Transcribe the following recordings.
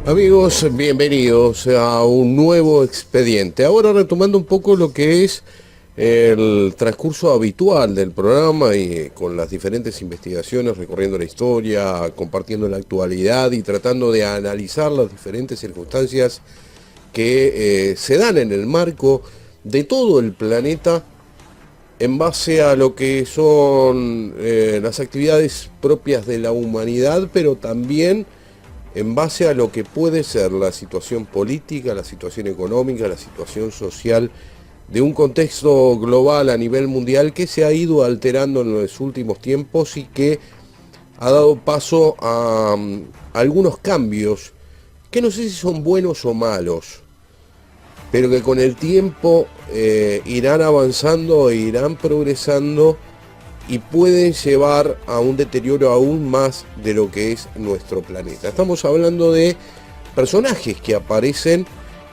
Amigos, bienvenidos a un nuevo expediente. Ahora retomando un poco lo que es el transcurso habitual del programa y con las diferentes investigaciones, recorriendo la historia, compartiendo la actualidad y tratando de analizar las diferentes circunstancias que se dan en el marco de todo el planeta en base a lo que son las actividades propias de la humanidad, pero también en base a lo que puede ser la situación política, la situación económica, la situación social de un contexto global a nivel mundial que se ha ido alterando en los últimos tiempos y que ha dado paso a algunos cambios que no sé si son buenos o malos, pero que con el tiempo irán avanzando e irán progresando y pueden llevar a un deterioro aún más de lo que es nuestro planeta. Estamos hablando de personajes que aparecen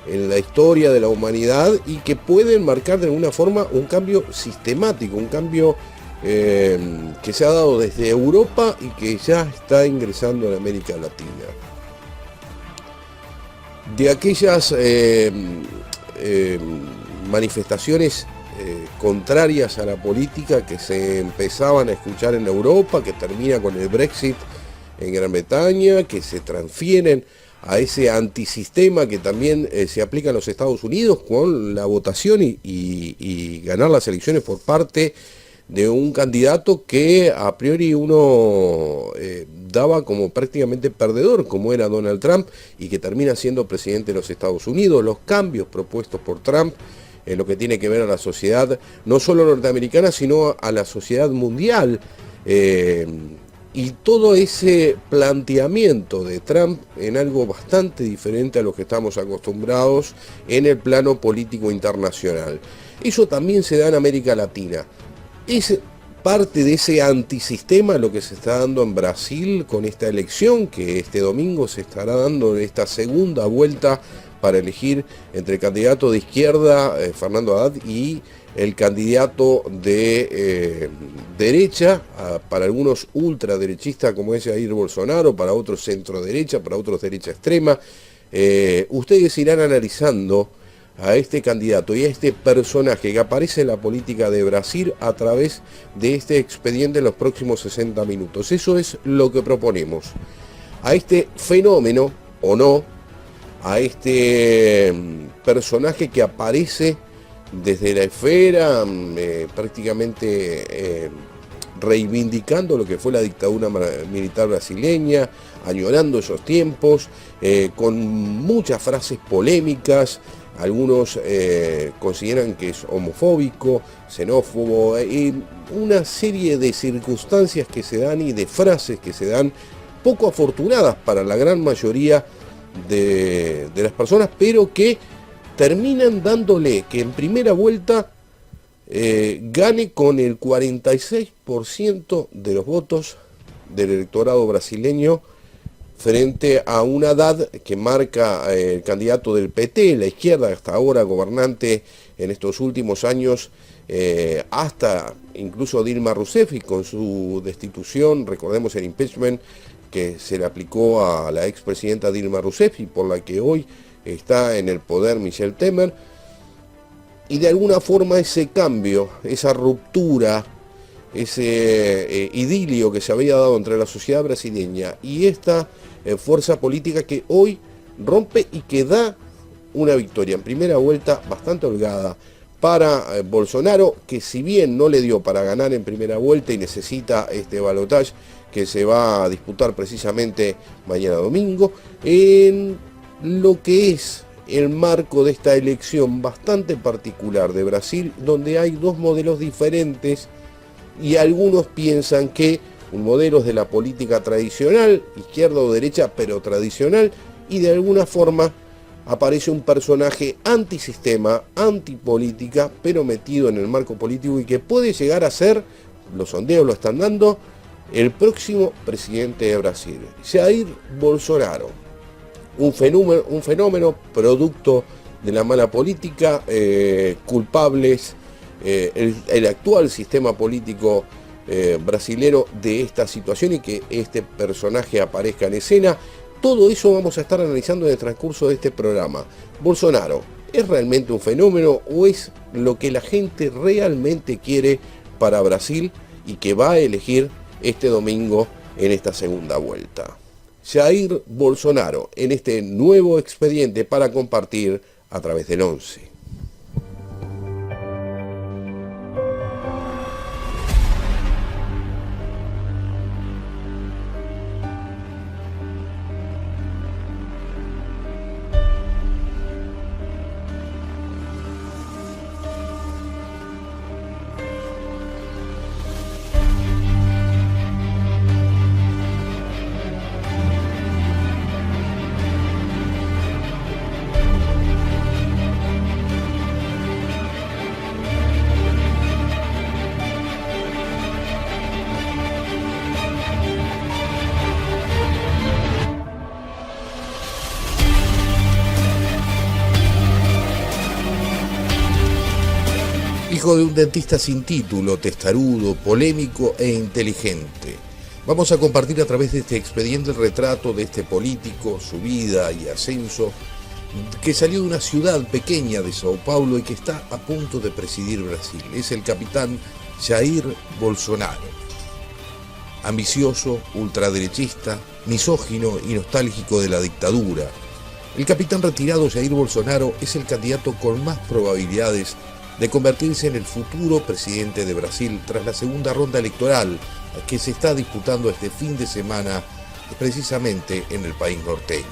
en la historia de la humanidad y que pueden marcar de alguna forma un cambio sistemático, un cambio que se ha dado desde Europa y que ya está ingresando en América Latina. De aquellas manifestaciones contrarias a la política que se empezaban a escuchar en Europa, que termina con el Brexit en Gran Bretaña, que se transfieren a ese antisistema que también se aplica en los Estados Unidos con la votación y ganar las elecciones por parte de un candidato que a priori uno daba como prácticamente perdedor, como era Donald Trump, y que termina siendo presidente de los Estados Unidos. Los cambios propuestos por Trump en lo que tiene que ver a la sociedad, no solo norteamericana, sino a la sociedad mundial. Y todo ese planteamiento de Trump en algo bastante diferente a lo que estamos acostumbrados en el plano político internacional. Eso también se da en América Latina. Es parte de ese antisistema lo que se está dando en Brasil con esta elección que este domingo se estará dando en esta segunda vuelta para elegir entre el candidato de izquierda, Fernando Haddad, y el candidato de derecha, para algunos ultraderechistas como es Jair Bolsonaro, para otros centro derecha, para otros derecha extrema. Ustedes irán analizando a este candidato y a este personaje que aparece en la política de Brasil a través de este expediente en los próximos 60 minutos. Eso es lo que proponemos. A este fenómeno, o no, a este personaje que aparece desde la esfera, prácticamente reivindicando lo que fue la dictadura militar brasileña, añorando esos tiempos, con muchas frases polémicas. Algunos consideran que es homofóbico, xenófobo, y una serie de circunstancias que se dan y de frases que se dan poco afortunadas para la gran mayoría de las personas, pero que terminan dándole que en primera vuelta gane con el 46% de los votos del electorado brasileño frente a un Haddad que marca el candidato del PT, la izquierda hasta ahora gobernante en estos últimos años, hasta incluso Dilma Rousseff, y con su destitución, recordemos el impeachment que se le aplicó a la expresidenta Dilma Rousseff y por la que hoy está en el poder Michel Temer. Y de alguna forma ese cambio, esa ruptura, ese idilio que se había dado entre la sociedad brasileña y esta fuerza política que hoy rompe y que da una victoria en primera vuelta bastante holgada para Bolsonaro, que si bien no le dio para ganar en primera vuelta y necesita este balotaje que se va a disputar precisamente mañana domingo, en lo que es el marco de esta elección bastante particular de Brasil, donde hay dos modelos diferentes y algunos piensan que un modelo es de la política tradicional, izquierda o derecha, pero tradicional, y de alguna forma aparece un personaje antisistema, antipolítica, pero metido en el marco político y que puede llegar a ser, los sondeos lo están dando, el próximo presidente de Brasil, Jair Bolsonaro. Un fenómeno producto de la mala política, culpables el actual sistema político brasilero de esta situación y que este personaje aparezca en escena, Todo eso vamos a estar analizando en el transcurso de este programa. Bolsonaro, ¿es realmente un fenómeno o es lo que la gente realmente quiere para Brasil y que va a elegir este domingo en esta segunda vuelta? Jair Bolsonaro en este nuevo expediente para compartir a través del 11. Hijo de un dentista sin título, testarudo, polémico e inteligente. Vamos a compartir a través de este expediente el retrato de este político, su vida y ascenso, que salió de una ciudad pequeña de Sao Paulo y que está a punto de presidir Brasil. Es el capitán Jair Bolsonaro. Ambicioso, ultraderechista, misógino y nostálgico de la dictadura. El capitán retirado Jair Bolsonaro es el candidato con más probabilidades de convertirse en el futuro presidente de Brasil tras la segunda ronda electoral que se está disputando este fin de semana precisamente en el país norteño.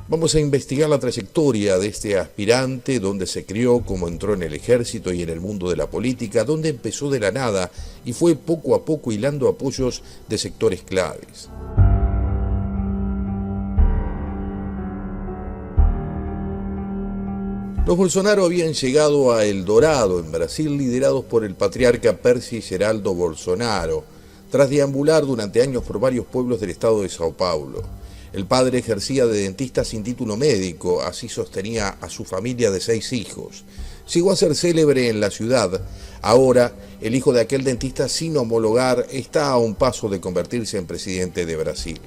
Vamos a investigar la trayectoria de este aspirante, dónde se crió, cómo entró en el ejército y en el mundo de la política, dónde empezó de la nada y fue poco a poco hilando apoyos de sectores claves. Los Bolsonaro habían llegado a El Dorado, en Brasil, liderados por el patriarca Percy Geraldo Bolsonaro, tras deambular durante años por varios pueblos del estado de Sao Paulo. El padre ejercía de dentista sin título médico, así sostenía a su familia de 6 hijos. Llegó a ser célebre en la ciudad. Ahora, el hijo de aquel dentista sin homologar está a un paso de convertirse en presidente de Brasil.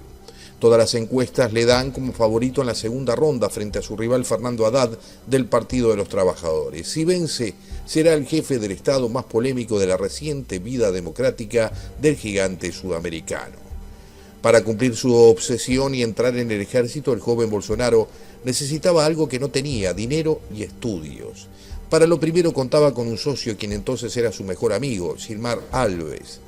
Todas las encuestas le dan como favorito en la segunda ronda frente a su rival Fernando Haddad del Partido de los Trabajadores. Si vence, será el jefe del Estado más polémico de la reciente vida democrática del gigante sudamericano. Para cumplir su obsesión y entrar en el ejército, el joven Bolsonaro necesitaba algo que no tenía: dinero y estudios. Para lo primero contaba con un socio, quien entonces era su mejor amigo, Gilmar Alves.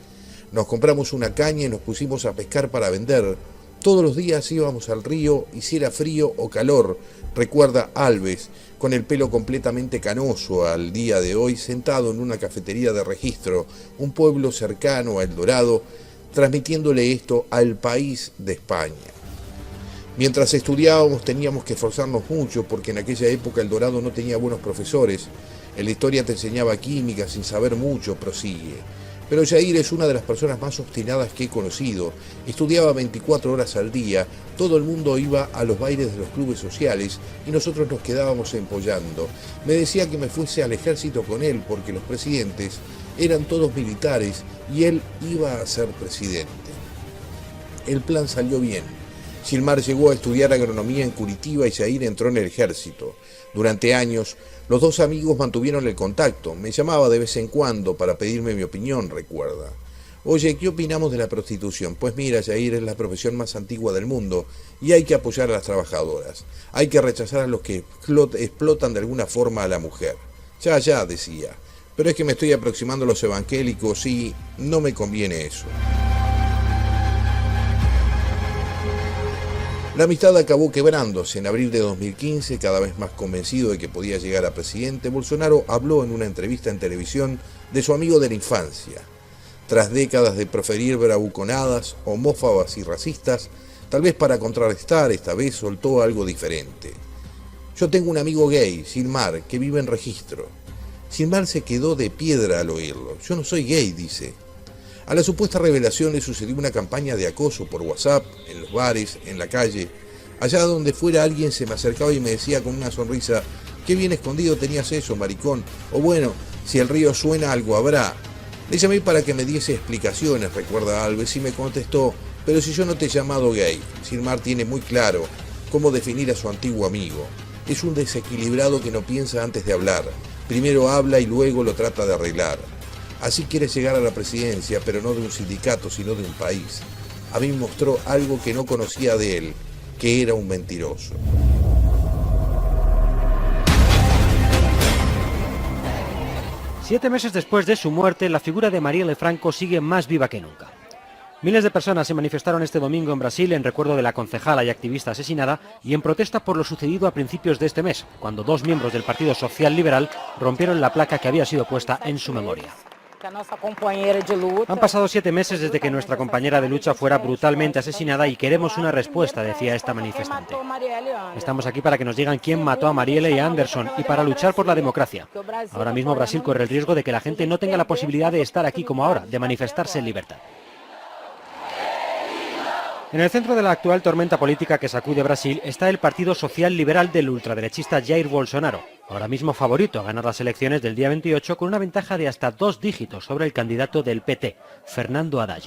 Nos compramos una caña y nos pusimos a pescar para vender. Todos los días íbamos al río, hiciera frío o calor, recuerda Alves, con el pelo completamente canoso al día de hoy, sentado en una cafetería de Registro, un pueblo cercano a El Dorado, transmitiéndole esto al país de España. Mientras estudiábamos teníamos que esforzarnos mucho porque en aquella época El Dorado no tenía buenos profesores. En la historia te enseñaba química sin saber mucho, prosigue. Pero Jair es una de las personas más obstinadas que he conocido. Estudiaba 24 horas al día, todo el mundo iba a los bailes de los clubes sociales y nosotros nos quedábamos empollando. Me decía que me fuese al ejército con él porque los presidentes eran todos militares y él iba a ser presidente. El plan salió bien. Gilmar llegó a estudiar agronomía en Curitiba y Jair entró en el ejército. Durante años, los dos amigos mantuvieron el contacto. Me llamaba de vez en cuando para pedirme mi opinión, recuerda. Oye, ¿qué opinamos de la prostitución? Pues mira, Jair, es la profesión más antigua del mundo y hay que apoyar a las trabajadoras. Hay que rechazar a los que explotan de alguna forma a la mujer. Ya, decía. Pero es que me estoy aproximando a los evangélicos y no me conviene eso. La amistad acabó quebrándose. En abril de 2015, cada vez más convencido de que podía llegar a presidente, Bolsonaro habló en una entrevista en televisión de su amigo de la infancia. Tras décadas de proferir bravuconadas, homófobas y racistas, tal vez para contrarrestar, esta vez soltó algo diferente. Yo tengo un amigo gay, Gilmar, que vive en Registro. Gilmar se quedó de piedra al oírlo. Yo no soy gay, dice. A la supuesta revelación le sucedió una campaña de acoso por WhatsApp, en los bares, en la calle. Allá donde fuera alguien se me acercaba y me decía con una sonrisa: «Qué bien escondido tenías eso, maricón», o bueno, «si el río suena algo habrá». Le llamé para que me diese explicaciones, recuerda Alves, y me contestó: pero si yo no te he llamado gay. Silmar tiene muy claro cómo definir a su antiguo amigo. Es un desequilibrado que no piensa antes de hablar. Primero habla y luego lo trata de arreglar. Así quiere llegar a la presidencia, pero no de un sindicato, sino de un país. A mí me mostró algo que no conocía de él, que era un mentiroso. Siete meses después de su muerte, la figura de Marielle Franco sigue más viva que nunca. Miles de personas se manifestaron este domingo en Brasil en recuerdo de la concejala y activista asesinada y en protesta por lo sucedido a principios de este mes, cuando dos miembros del Partido Social Liberal rompieron la placa que había sido puesta en su memoria. Han pasado 7 meses desde que nuestra compañera de lucha fuera brutalmente asesinada y queremos una respuesta, decía esta manifestante. Estamos aquí para que nos digan quién mató a Marielle y a Anderson y para luchar por la democracia. Ahora mismo Brasil corre el riesgo de que la gente no tenga la posibilidad de estar aquí como ahora, de manifestarse en libertad. En el centro de la actual tormenta política que sacude Brasil está el Partido Social Liberal del ultraderechista Jair Bolsonaro, ahora mismo favorito a ganar las elecciones del día 28 con una ventaja de hasta 2 dígitos sobre el candidato del PT, Fernando Haddad.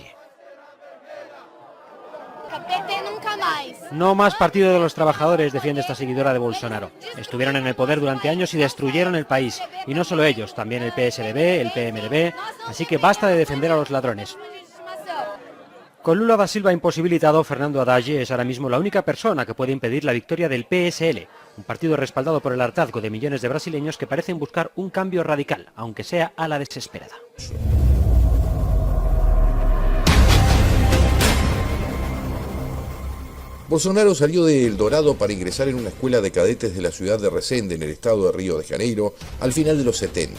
No más Partido de los Trabajadores, defiende esta seguidora de Bolsonaro. Estuvieron en el poder durante años y destruyeron el país. Y no solo ellos, también el PSDB, el PMDB, así que basta de defender a los ladrones. Con Lula da Silva imposibilitado, Fernando Haddad es ahora mismo la única persona que puede impedir la victoria del PSL, un partido respaldado por el hartazgo de millones de brasileños que parecen buscar un cambio radical, aunque sea a la desesperada. Bolsonaro salió de El Dorado para ingresar en una escuela de cadetes de la ciudad de Resende, en el estado de Río de Janeiro, al final de los 70.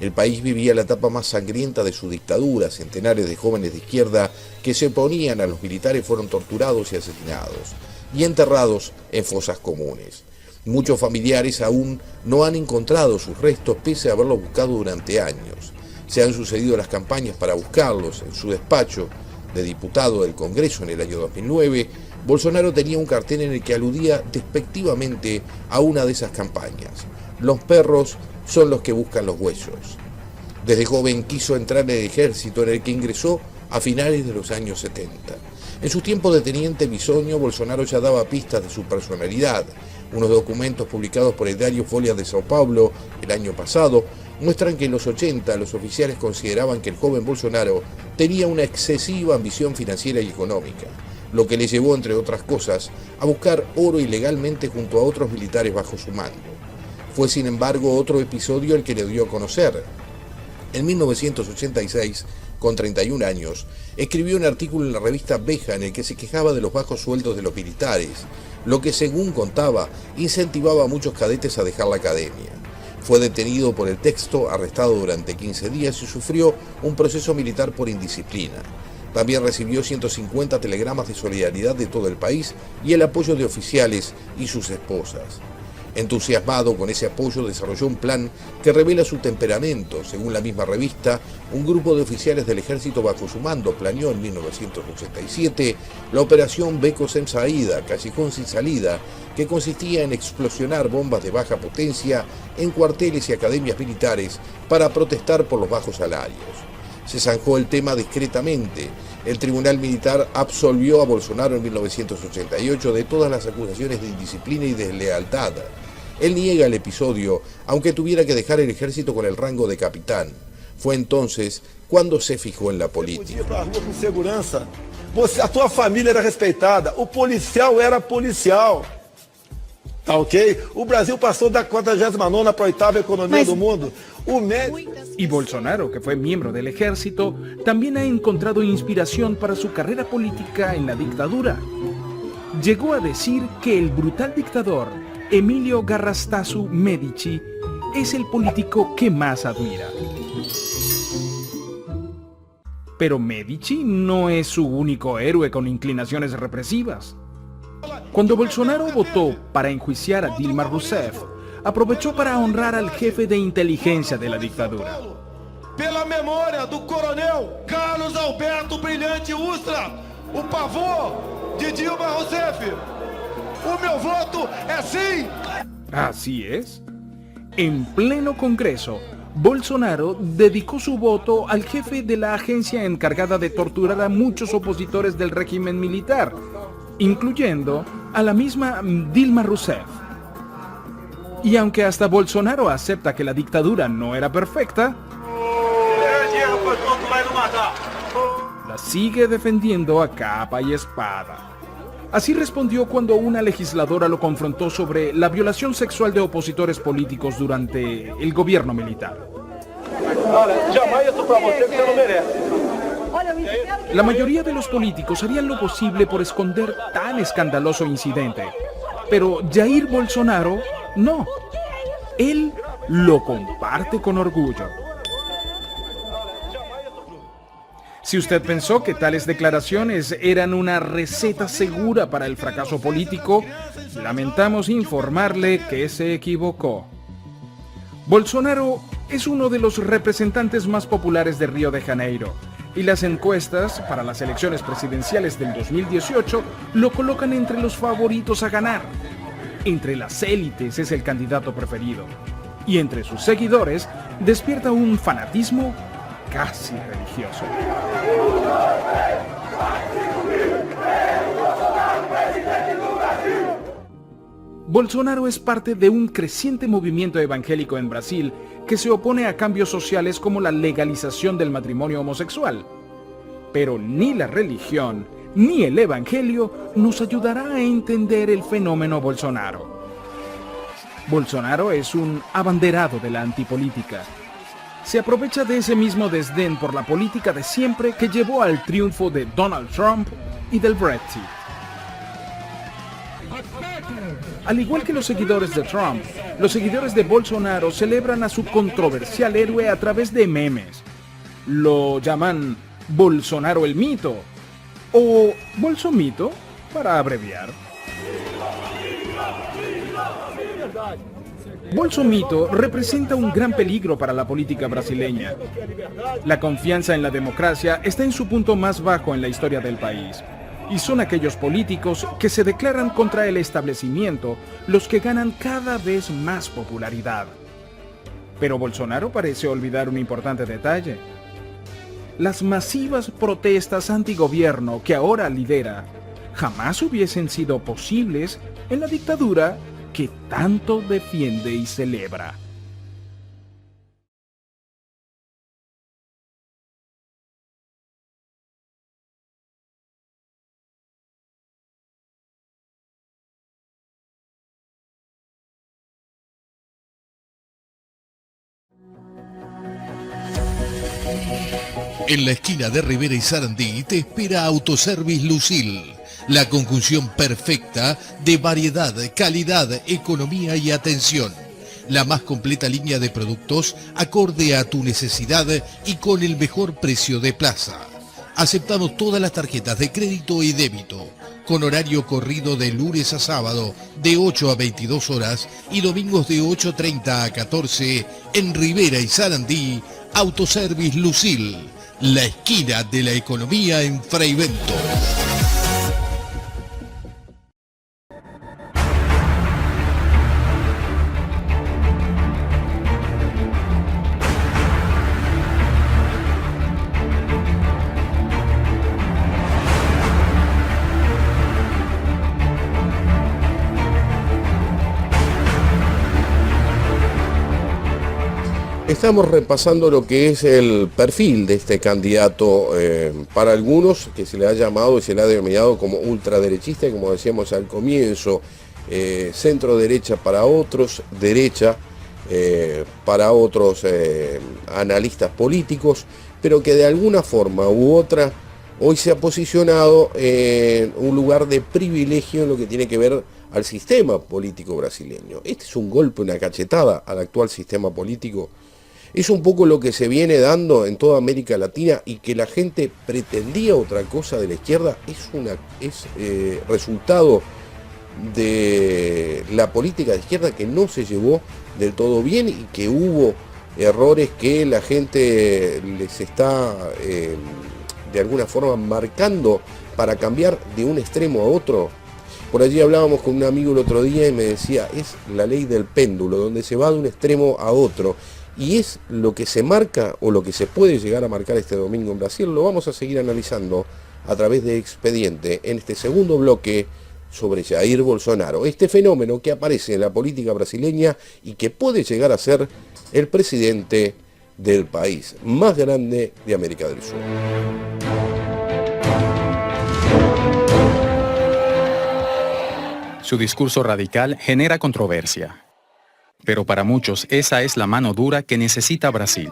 El país vivía la etapa más sangrienta de su dictadura. Centenares de jóvenes de izquierda que se oponían a los militares fueron torturados y asesinados, y enterrados en fosas comunes. Muchos familiares aún no han encontrado sus restos pese a haberlos buscado durante años. Se han sucedido las campañas para buscarlos. En su despacho de diputado del Congreso en el año 2009, Bolsonaro tenía un cartel en el que aludía despectivamente a una de esas campañas: los perros son los que buscan los huesos. Desde joven quiso entrar en el ejército, en el que ingresó a finales de los años 70. En su tiempo de teniente bisoño, Bolsonaro ya daba pistas de su personalidad. Unos documentos publicados por el diario Folha de Sao Paulo el año pasado muestran que en los 80 los oficiales consideraban que el joven Bolsonaro tenía una excesiva ambición financiera y económica, lo que le llevó, entre otras cosas, a buscar oro ilegalmente junto a otros militares bajo su mando. Fue, sin embargo, otro episodio el que le dio a conocer. En 1986, con 31 años, escribió un artículo en la revista Veja en el que se quejaba de los bajos sueldos de los militares, lo que, según contaba, incentivaba a muchos cadetes a dejar la academia. Fue detenido por el texto, arrestado durante 15 días y sufrió un proceso militar por indisciplina. También recibió 150 telegramas de solidaridad de todo el país y el apoyo de oficiales y sus esposas. Entusiasmado con ese apoyo, desarrolló un plan que revela su temperamento. Según la misma revista, un grupo de oficiales del ejército bajo su mando planeó en 1987 la operación Beco Sem Saída, Callejón sin salida, que consistía en explosionar bombas de baja potencia en cuarteles y academias militares para protestar por los bajos salarios. Se zanjó el tema discretamente. El Tribunal Militar absolvió a Bolsonaro en 1988 de todas las acusaciones de indisciplina y deslealtad. Él niega el episodio, aunque tuviera que dejar el ejército con el rango de capitán. Fue entonces cuando se fijó en la política. A tua família era respeitada, o policial era policial. Tá ok? O Brasil passou da 49ª para a 8ª economía del mundo. Y Bolsonaro, que fue miembro del ejército, también ha encontrado inspiración para su carrera política en la dictadura. Llegó a decir que el brutal dictador Emilio Garrastazu Medici es el político que más admira. Pero Medici no es su único héroe con inclinaciones represivas. Cuando Bolsonaro votó para enjuiciar a Dilma Rousseff, aprovechó para honrar al jefe de inteligencia de la dictadura. Pela memória do coronel Carlos Alberto Brilhante Ustra, o pavor de Dilma Rousseff. O meu voto é sim. Así es. En pleno Congreso, Bolsonaro dedicó su voto al jefe de la agencia encargada de torturar a muchos opositores del régimen militar, incluyendo a la misma Dilma Rousseff. Y aunque hasta Bolsonaro acepta que la dictadura no era perfecta, la sigue defendiendo a capa y espada. Así respondió cuando una legisladora lo confrontó sobre la violación sexual de opositores políticos durante el gobierno militar. La mayoría de los políticos harían lo posible por esconder tan escandaloso incidente, pero Jair Bolsonaro no. Él lo comparte con orgullo. Si usted pensó que tales declaraciones eran una receta segura para el fracaso político, lamentamos informarle que se equivocó. Bolsonaro es uno de los representantes más populares de Río de Janeiro, y las encuestas para las elecciones presidenciales del 2018 lo colocan entre los favoritos a ganar. Entre las élites es el candidato preferido, y entre sus seguidores despierta un fanatismo casi religioso. Bolsonaro es parte de un creciente movimiento evangélico en Brasil que se opone a cambios sociales como la legalización del matrimonio homosexual. Pero ni la religión ni el evangelio nos ayudará a entender el fenómeno Bolsonaro. Bolsonaro es un abanderado de la antipolítica. Se aprovecha de ese mismo desdén por la política de siempre que llevó al triunfo de Donald Trump y del Brexit. Al igual que los seguidores de Trump, los seguidores de Bolsonaro celebran a su controversial héroe a través de memes. Lo llaman Bolsonaro el mito o Bolsomito para abreviar. Bolsomito representa un gran peligro para la política brasileña. La confianza en la democracia está en su punto más bajo en la historia del país. Y son aquellos políticos que se declaran contra el establecimiento los que ganan cada vez más popularidad. Pero Bolsonaro parece olvidar un importante detalle. Las masivas protestas antigobierno que ahora lidera jamás hubiesen sido posibles en la dictadura que tanto defiende y celebra. En la esquina de Rivera y Sarandí te espera Autoservice Lucil, la conjunción perfecta de variedad, calidad, economía y atención. La más completa línea de productos acorde a tu necesidad y con el mejor precio de plaza. Aceptamos todas las tarjetas de crédito y débito, con horario corrido de lunes a sábado de 8 a 22 horas y domingos de 8:30 a 14 en Rivera y Sarandí. Autoservice Lucil, la esquina de la economía en Frei Bento. Estamos repasando lo que es el perfil de este candidato, para algunos que se le ha llamado y se le ha denominado como ultraderechista, y como decíamos al comienzo, centro derecha para otros, derecha para otros analistas políticos, pero que de alguna forma u otra hoy se ha posicionado en un lugar de privilegio en lo que tiene que ver al sistema político brasileño. Este es un golpe, una cachetada al actual sistema político. Es un poco lo que se viene dando en toda América Latina, y que la gente pretendía otra cosa de la izquierda es resultado de la política de izquierda que no se llevó del todo bien, y que hubo errores que la gente les está de alguna forma marcando para cambiar de un extremo a otro. Por allí hablábamos con un amigo el otro día y me decía, es la ley del péndulo, donde se va de un extremo a otro. Y es lo que se marca o lo que se puede llegar a marcar este domingo en Brasil. Lo vamos a seguir analizando a través de Expediente en este segundo bloque sobre Jair Bolsonaro. Este fenómeno que aparece en la política brasileña y que puede llegar a ser el presidente del país más grande de América del Sur. Su discurso radical genera controversia. Pero para muchos esa es la mano dura que necesita Brasil.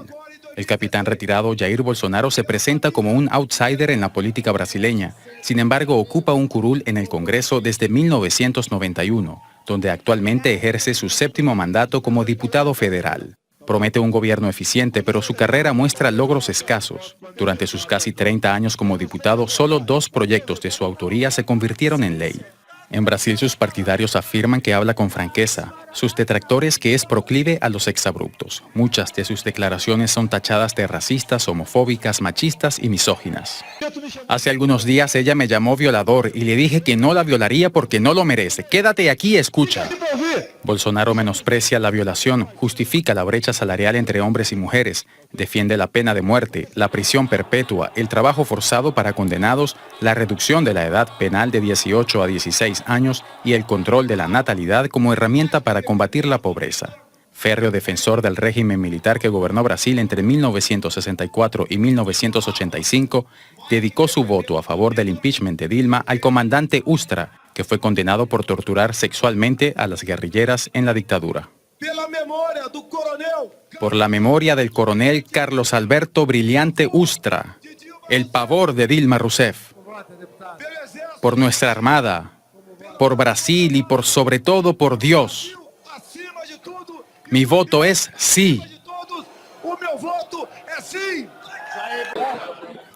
El capitán retirado Jair Bolsonaro se presenta como un outsider en la política brasileña. Sin embargo, ocupa un curul en el Congreso desde 1991, donde actualmente ejerce su 7º mandato como diputado federal. Promete un gobierno eficiente, pero su carrera muestra logros escasos. Durante sus casi 30 años como diputado, solo 2 proyectos de su autoría se convirtieron en ley. En Brasil, sus partidarios afirman que habla con franqueza, sus detractores que es proclive a los exabruptos. Muchas de sus declaraciones son tachadas de racistas, homofóbicas, machistas y misóginas. Hace algunos días ella me llamó violador y le dije que no la violaría porque no lo merece. Quédate aquí y escucha. Bolsonaro menosprecia la violación, justifica la brecha salarial entre hombres y mujeres, defiende la pena de muerte, la prisión perpetua, el trabajo forzado para condenados, la reducción de la edad penal de 18 a 16 años y el control de la natalidad como herramienta para combatir la pobreza. Férreo defensor del régimen militar que gobernó Brasil entre 1964 y 1985, dedicó su voto a favor del impeachment de Dilma al comandante Ustra, que fue condenado por torturar sexualmente a las guerrilleras en la dictadura. Por la memoria del coronel Carlos Alberto Brilhante Ustra, el pavor de Dilma Rousseff. Por nuestra armada, por Brasil y por sobre todo por Dios. Mi voto es sí.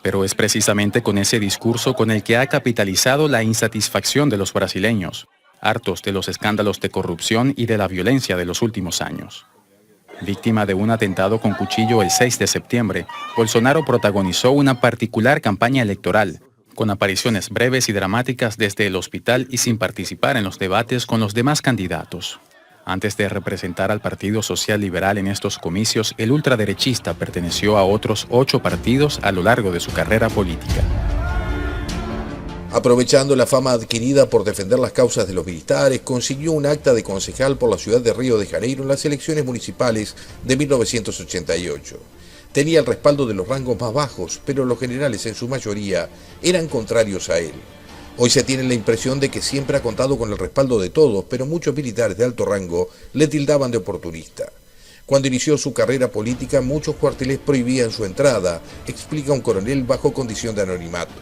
Pero es precisamente con ese discurso con el que ha capitalizado la insatisfacción de los brasileños, hartos de los escándalos de corrupción y de la violencia de los últimos años. Víctima de un atentado con cuchillo el 6 de septiembre, Bolsonaro protagonizó una particular campaña electoral, con apariciones breves y dramáticas desde el hospital y sin participar en los debates con los demás candidatos. Antes de representar al Partido Social Liberal en estos comicios, el ultraderechista perteneció a otros 8 partidos a lo largo de su carrera política. Aprovechando la fama adquirida por defender las causas de los militares, consiguió un acta de concejal por la ciudad de Río de Janeiro en las elecciones municipales de 1988. Tenía el respaldo de los rangos más bajos, pero los generales en su mayoría eran contrarios a él. Hoy se tiene la impresión de que siempre ha contado con el respaldo de todos, pero muchos militares de alto rango le tildaban de oportunista. Cuando inició su carrera política, muchos cuarteles prohibían su entrada, explica un coronel bajo condición de anonimato.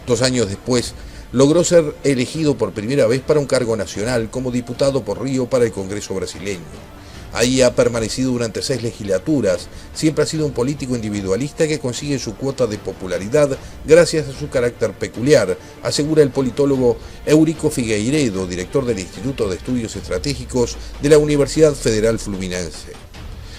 2 años después, logró ser elegido por primera vez para un cargo nacional como diputado por Río para el Congreso brasileño. Ahí ha permanecido durante 6 legislaturas, siempre ha sido un político individualista que consigue su cuota de popularidad gracias a su carácter peculiar, asegura el politólogo Eurico Figueiredo, director del Instituto de Estudios Estratégicos de la Universidad Federal Fluminense.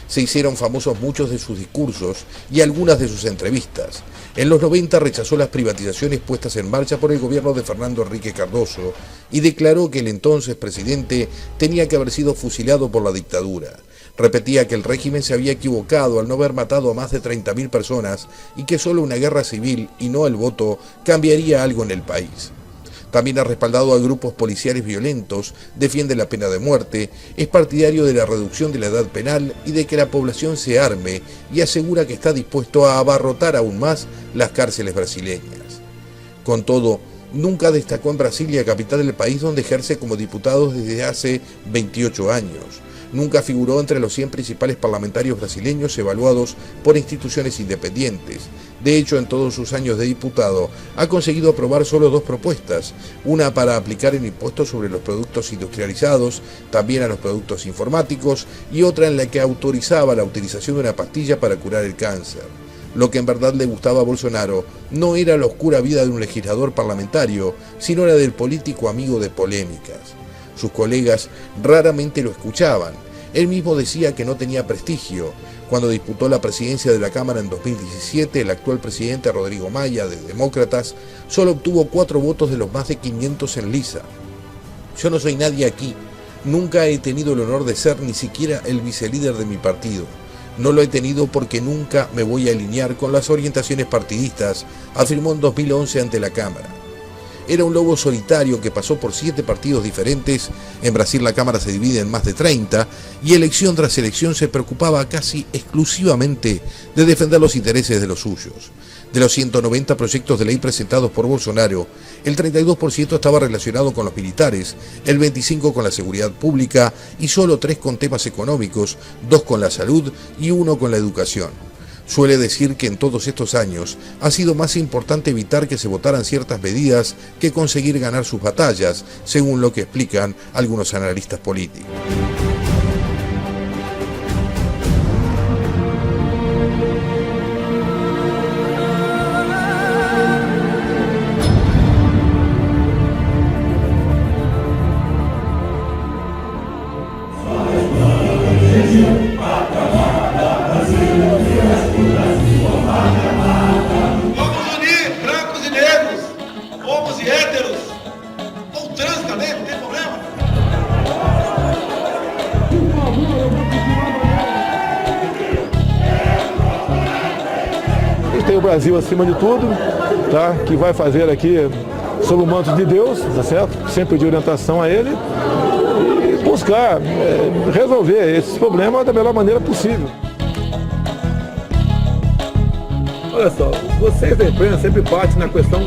Se hicieron famosos muchos de sus discursos y algunas de sus entrevistas. En los 90 rechazó las privatizaciones puestas en marcha por el gobierno de Fernando Henrique Cardoso y declaró que el entonces presidente tenía que haber sido fusilado por la dictadura. Repetía que el régimen se había equivocado al no haber matado a más de 30.000 personas y que solo una guerra civil y no el voto cambiaría algo en el país. También ha respaldado a grupos policiales violentos, defiende la pena de muerte, es partidario de la reducción de la edad penal y de que la población se arme y asegura que está dispuesto a abarrotar aún más las cárceles brasileñas. Con todo, nunca destacó en Brasilia, capital del país donde ejerce como diputado desde hace 28 años. Nunca figuró entre los 100 principales parlamentarios brasileños evaluados por instituciones independientes. De hecho, en todos sus años de diputado, ha conseguido aprobar solo 2 propuestas, una para aplicar el impuesto sobre los productos industrializados, también a los productos informáticos, y otra en la que autorizaba la utilización de una pastilla para curar el cáncer. Lo que en verdad le gustaba a Bolsonaro no era la oscura vida de un legislador parlamentario, sino la del político amigo de polémicas. Sus colegas raramente lo escuchaban. Él mismo decía que no tenía prestigio. Cuando disputó la presidencia de la Cámara en 2017, el actual presidente Rodrigo Maia, de Demócratas, solo obtuvo 4 votos de los más de 500 en lisa. Yo no soy nadie aquí. Nunca he tenido el honor de ser ni siquiera el vicelíder de mi partido. No lo he tenido porque nunca me voy a alinear con las orientaciones partidistas, afirmó en 2011 ante la Cámara. Era un lobo solitario que pasó por 7 partidos diferentes. En Brasil la Cámara se divide en más de 30 y elección tras elección se preocupaba casi exclusivamente de defender los intereses de los suyos. De los 190 proyectos de ley presentados por Bolsonaro, el 32% estaba relacionado con los militares, el 25% con la seguridad pública y solo 3 con temas económicos, 2 con la salud y 1 con la educación. Suele decir que en todos estos años ha sido más importante evitar que se votaran ciertas medidas que conseguir ganar sus batallas, según lo que explican algunos analistas políticos. Tem o Brasil acima de tudo, tá? Que vai fazer aqui sob o manto de Deus, tá certo? Sempre de orientação a Ele e buscar resolver esses problemas da melhor maneira possível. Olha só, vocês da imprensa sempre batem na questão.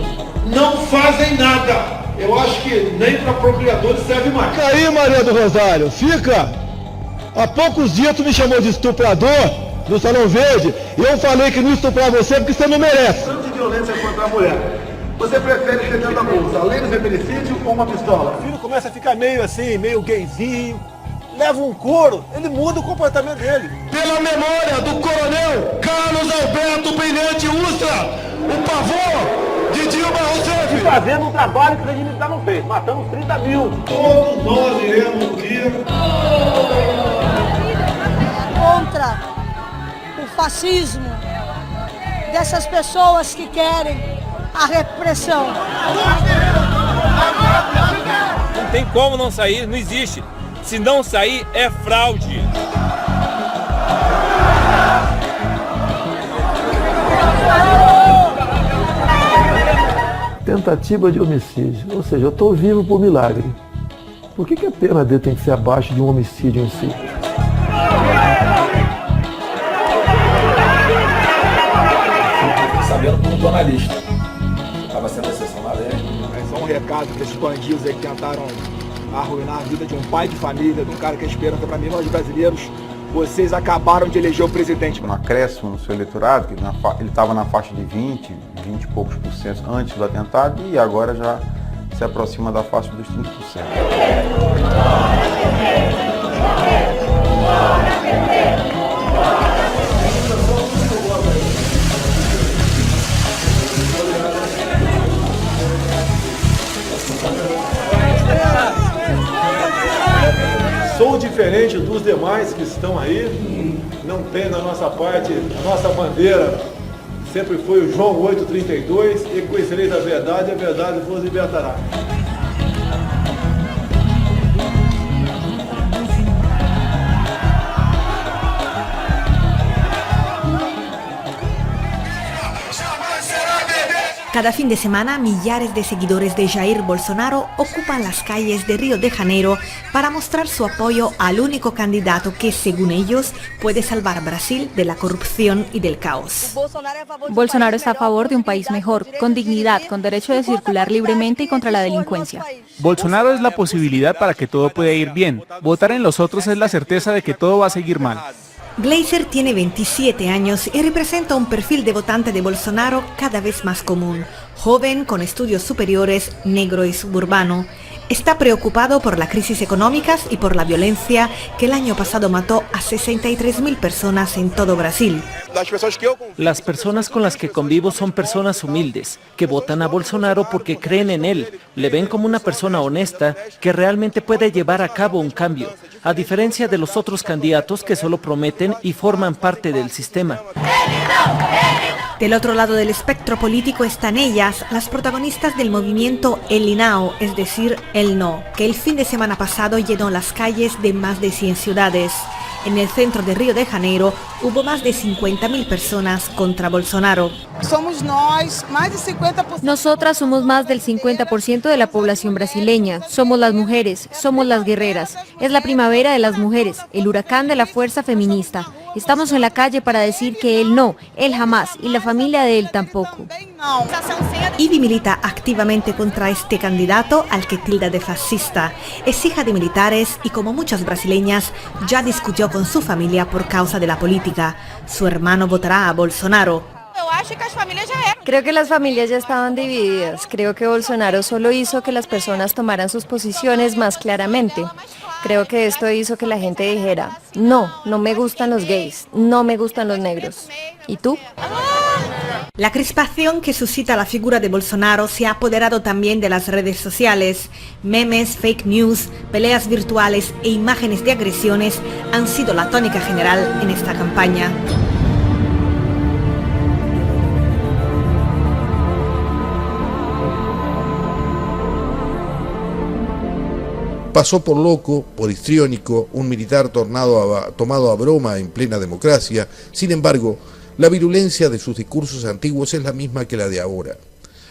Não fazem nada. Eu acho que nem para procriadores serve mais. Fica aí, Maria do Rosário, fica! Há poucos dias tu me chamou de estuprador no Salão Verde, e eu falei que não estuprar você porque você não merece. Tanto de violência contra a mulher. Você prefere ter dentro da bolsa a lei do feminicídio ou uma pistola? O filho começa a ficar meio assim, meio gayzinho, leva um couro, ele muda o comportamento dele. Pela memória do coronel Carlos Alberto Brilhante Ustra, o pavor de Dilma Rousseff. Fazendo um trabalho que o regime militar não fez, matamos 30 mil. Todos nós iremos um dia contra o fascismo dessas pessoas que querem a repressão. Não tem como não sair, não existe. Se não sair, é fraude. Tentativa de homicídio, ou seja, eu estou vivo por milagre. Por que a pena dele tem que ser abaixo de um homicídio em si? Sabendo como jornalista, estava sendo exceção na lei. É só um recado para esses bandidos aí que tentaram arruinar a vida de um pai de família, de um cara que é esperança para milhões de brasileiros. Vocês acabaram de eleger o presidente. Um acréscimo no seu eleitorado, que ele estava na faixa de 20 e poucos por cento antes do atentado e agora já se aproxima da faixa dos 30%. Sou diferente dos demais que estão aí, não tem na nossa parte, a nossa bandeira sempre foi o João 8,32, e conhecereis a verdade vos libertará. Cada fin de semana, millares de seguidores de Jair Bolsonaro ocupan las calles de Río de Janeiro para mostrar su apoyo al único candidato que, según ellos, puede salvar Brasil de la corrupción y del caos. Bolsonaro está a favor de un país mejor, con dignidad, con derecho de circular libremente y contra la delincuencia. Bolsonaro es la posibilidad para que todo pueda ir bien. Votar en los otros es la certeza de que todo va a seguir mal. Gleiser tiene 27 años y representa un perfil de votante de Bolsonaro cada vez más común. Joven, con estudios superiores, negro y suburbano. Está preocupado por la crisis económica y por la violencia que el año pasado mató a 63.000 personas en todo Brasil. Las personas con las que convivo son personas humildes, que votan a Bolsonaro porque creen en él, le ven como una persona honesta que realmente puede llevar a cabo un cambio, a diferencia de los otros candidatos que solo prometen y forman parte del sistema. Del otro lado del espectro político están ellas, las protagonistas del movimiento El Não, es decir, el no, que el fin de semana pasado llenó las calles de más de 100 ciudades. En el centro de Río de Janeiro hubo más de 50.000 personas contra Bolsonaro. Somos nós, más de 50%. Nosotras somos más del 50% de la población brasileña. Somos las mujeres, somos las guerreras. Es la primavera de las mujeres, el huracán de la fuerza feminista. Estamos en la calle para decir que él no, él jamás, y la familia de él tampoco. Ivy milita activamente contra este candidato al que tilda de fascista. Es hija de militares y, como muchas brasileñas, ya discutió con su familia por causa de la política. Su hermano votará a Bolsonaro. Creo que las familias ya estaban divididas. Creo que Bolsonaro solo hizo que las personas tomaran sus posiciones más claramente. Creo que esto hizo que la gente dijera, no, no me gustan los gays, no me gustan los negros. ¿Y tú? La crispación que suscita la figura de Bolsonaro se ha apoderado también de las redes sociales. Memes, fake news, peleas virtuales e imágenes de agresiones han sido la tónica general en esta campaña. Pasó por loco, por histriónico, un militar tomado a broma en plena democracia. Sin embargo, la virulencia de sus discursos antiguos es la misma que la de ahora.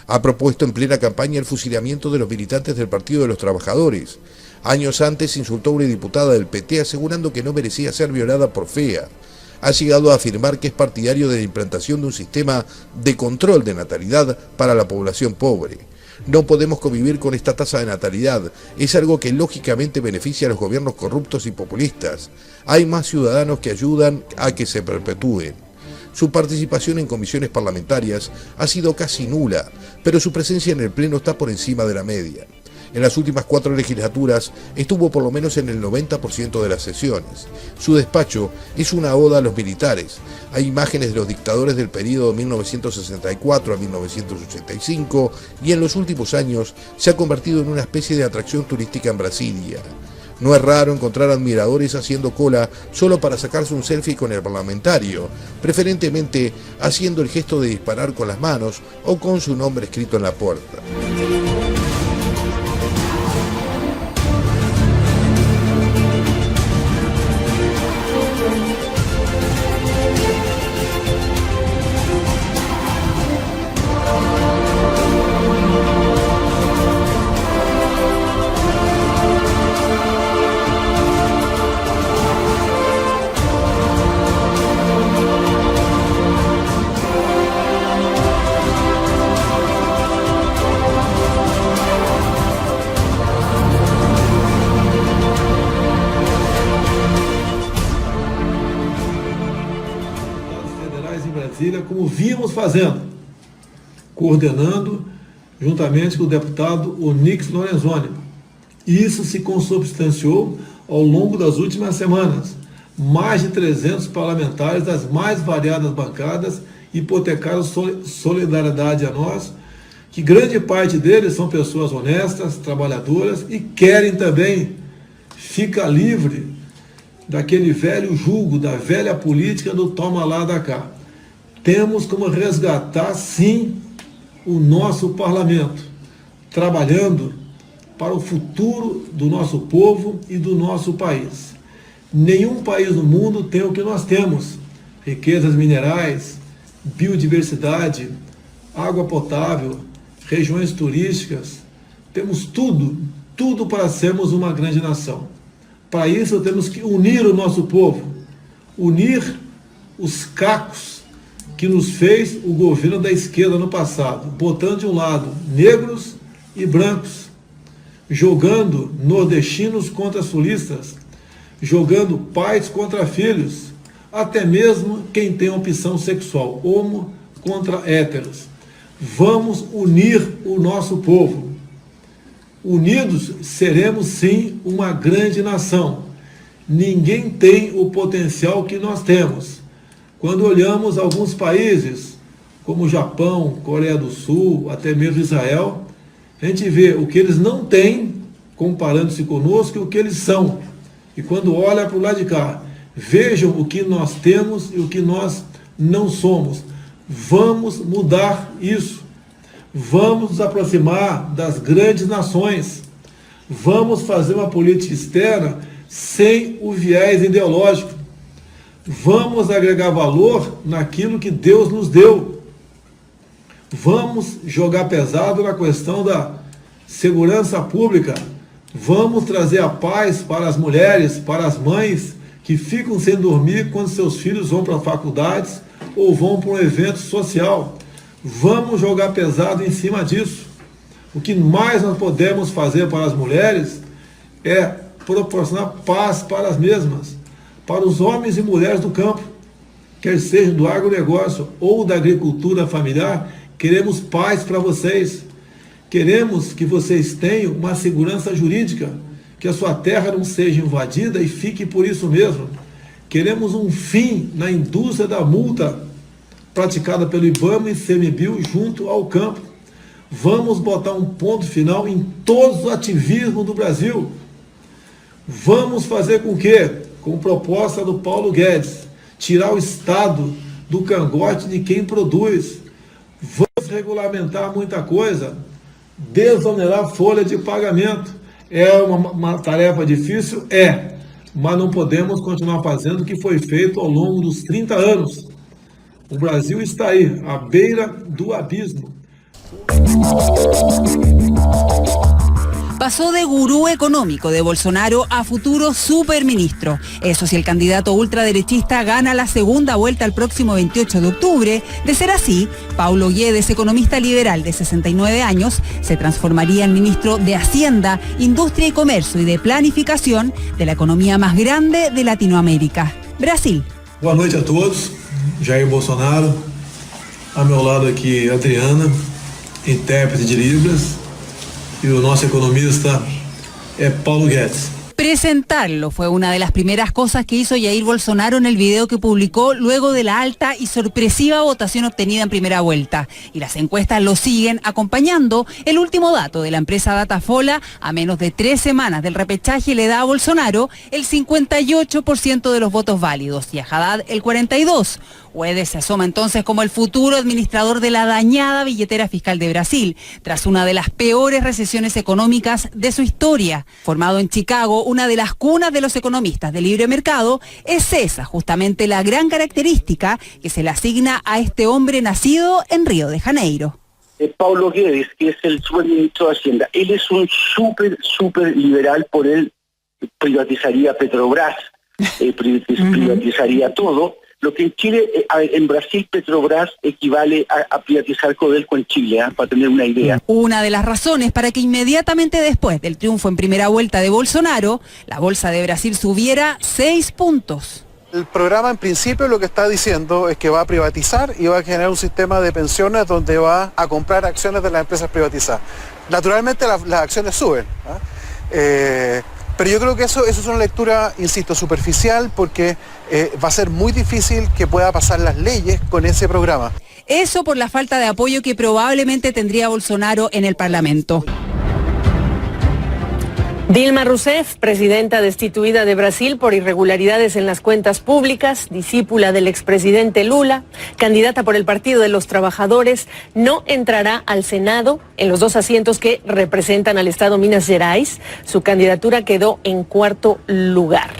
Ha propuesto en plena campaña el fusilamiento de los militantes del Partido de los Trabajadores. Años antes insultó a una diputada del PT asegurando que no merecía ser violada por fea. Ha llegado a afirmar que es partidario de la implantación de un sistema de control de natalidad para la población pobre. No podemos convivir con esta tasa de natalidad. Es algo que lógicamente beneficia a los gobiernos corruptos y populistas. Hay más ciudadanos que ayudan a que se perpetúen. Su participación en comisiones parlamentarias ha sido casi nula, pero su presencia en el Pleno está por encima de la media. En las últimas 4 legislaturas estuvo por lo menos en el 90% de las sesiones. Su despacho es una oda a los militares. Hay imágenes de los dictadores del periodo 1964 a 1985 y en los últimos años se ha convertido en una especie de atracción turística en Brasilia. No es raro encontrar admiradores haciendo cola solo para sacarse un selfie con el parlamentario, preferentemente haciendo el gesto de disparar con las manos o con su nombre escrito en la puerta. Como vínhamos fazendo, coordenando juntamente com o deputado Onyx Lorenzoni. Isso se consubstanciou ao longo das últimas semanas. Mais de 300 parlamentares das mais variadas bancadas hipotecaram solidariedade a nós, que grande parte deles são pessoas honestas, trabalhadoras e querem também ficar livre daquele velho jugo, da velha política do toma lá da cá. Temos como resgatar, sim, o nosso parlamento, trabalhando para o futuro do nosso povo e do nosso país. Nenhum país no mundo tem o que nós temos: riquezas minerais, biodiversidade, água potável, regiões turísticas. Temos tudo para sermos uma grande nação. Para isso temos que unir o nosso povo, unir os cacos que nos fez o governo da esquerda no passado, botando de um lado negros e brancos, jogando nordestinos contra sulistas, jogando pais contra filhos, até mesmo quem tem opção sexual, homo contra héteros. Vamos unir o nosso povo. Unidos seremos sim uma grande nação. Ninguém tem o potencial que nós temos. Quando olhamos alguns países, como o Japão, Coreia do Sul, até mesmo Israel, a gente vê o que eles não têm, comparando-se conosco, e o que eles são. E quando olha para o lado de cá, vejam o que nós temos e o que nós não somos. Vamos mudar isso. Vamos nos aproximar das grandes nações. Vamos fazer uma política externa sem o viés ideológico. Vamos agregar valor naquilo que Deus nos deu. Vamos jogar pesado na questão da segurança pública. Vamos trazer a paz para as mulheres, para as mães que ficam sem dormir quando seus filhos vão para faculdades ou vão para um evento social. Vamos jogar pesado em cima disso. O que mais nós podemos fazer para as mulheres é proporcionar paz para as mesmas, para os homens e mulheres do campo, quer seja do agronegócio ou da agricultura familiar. Queremos paz para vocês. Queremos que vocês tenham uma segurança jurídica, que a sua terra não seja invadida e fique por isso mesmo. Queremos um fim na indústria da multa praticada pelo IBAMA e CMBio junto ao campo. Vamos botar um ponto final em todos os ativismos do Brasil. Vamos fazer com que, com proposta do Paulo Guedes, tirar o Estado do cangote de quem produz. Vamos regulamentar muita coisa, desonerar folha de pagamento. É uma tarefa difícil? É, mas não podemos continuar fazendo o que foi feito ao longo dos 30 anos. O Brasil está aí, à beira do abismo. Pasó de gurú económico de Bolsonaro a futuro superministro. Eso si el candidato ultraderechista gana la segunda vuelta el próximo 28 de octubre. De ser así, Paulo Guedes, economista liberal de 69 años, se transformaría en ministro de Hacienda, Industria y Comercio y de Planificación de la economía más grande de Latinoamérica, Brasil. Boa noite a todos. Jair Bolsonaro. A meu lado aqui, Adriana, intérprete de Libras. Y nuestro economista es Paulo Guedes. Presentarlo fue una de las primeras cosas que hizo Jair Bolsonaro en el video que publicó luego de la alta y sorpresiva votación obtenida en primera vuelta. Y las encuestas lo siguen acompañando. El último dato de la empresa Datafola, a menos de 3 semanas del repechaje, le da a Bolsonaro el 58% de los votos válidos y a Haddad el 42%. Guedes se asoma entonces como el futuro administrador de la dañada billetera fiscal de Brasil, tras una de las peores recesiones económicas de su historia. Formado en Chicago, una de las cunas de los economistas de libre mercado, es esa justamente la gran característica que se le asigna a este hombre nacido en Río de Janeiro. Paulo Guedes, que es el superministro de Hacienda, él es un súper liberal, por él privatizaría Petrobras, privatizaría todo. Lo que en Chile, en Brasil, Petrobras equivale a privatizar Codelco en Chile, para tener una idea. Una de las razones para que inmediatamente después del triunfo en primera vuelta de Bolsonaro, la bolsa de Brasil subiera 6 puntos. El programa en principio lo que está diciendo es que va a privatizar y va a generar un sistema de pensiones donde va a comprar acciones de las empresas privatizadas. Naturalmente las acciones suben, pero yo creo que eso es una lectura, insisto, superficial, porque va a ser muy difícil que pueda pasar las leyes con ese programa. Eso por la falta de apoyo que probablemente tendría Bolsonaro en el Parlamento. Dilma Rousseff, presidenta destituida de Brasil por irregularidades en las cuentas públicas, discípula del expresidente Lula, candidata por el Partido de los Trabajadores, no entrará al Senado en los 2 asientos que representan al estado Minas Gerais. Su candidatura quedó en 4º lugar.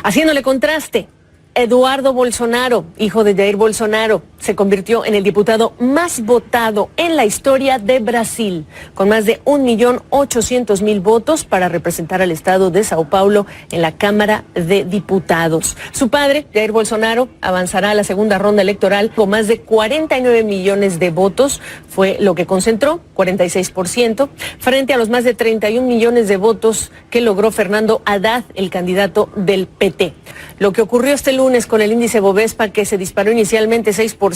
Haciéndole contraste, Eduardo Bolsonaro, hijo de Jair Bolsonaro, se convirtió en el diputado más votado en la historia de Brasil, con más de 1.800.000 votos para representar al estado de Sao Paulo en la Cámara de Diputados. Su padre, Jair Bolsonaro, avanzará a la segunda ronda electoral con más de 49 millones de votos, fue lo que concentró, 46%, frente a los más de 31 millones de votos que logró Fernando Haddad, el candidato del PT. Lo que ocurrió este lunes con el índice Bovespa, que se disparó inicialmente 6%,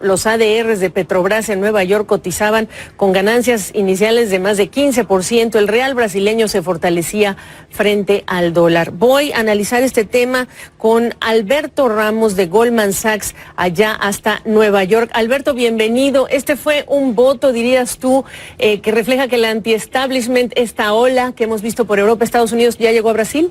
los ADRs de Petrobras en Nueva York cotizaban con ganancias iniciales de más de 15%, el real brasileño se fortalecía frente al dólar. Voy a analizar este tema con Alberto Ramos de Goldman Sachs, allá hasta Nueva York. Alberto, bienvenido. Este fue un voto, dirías tú, que refleja que el anti-establishment, esta ola que hemos visto por Europa, Estados Unidos, ya llegó a Brasil.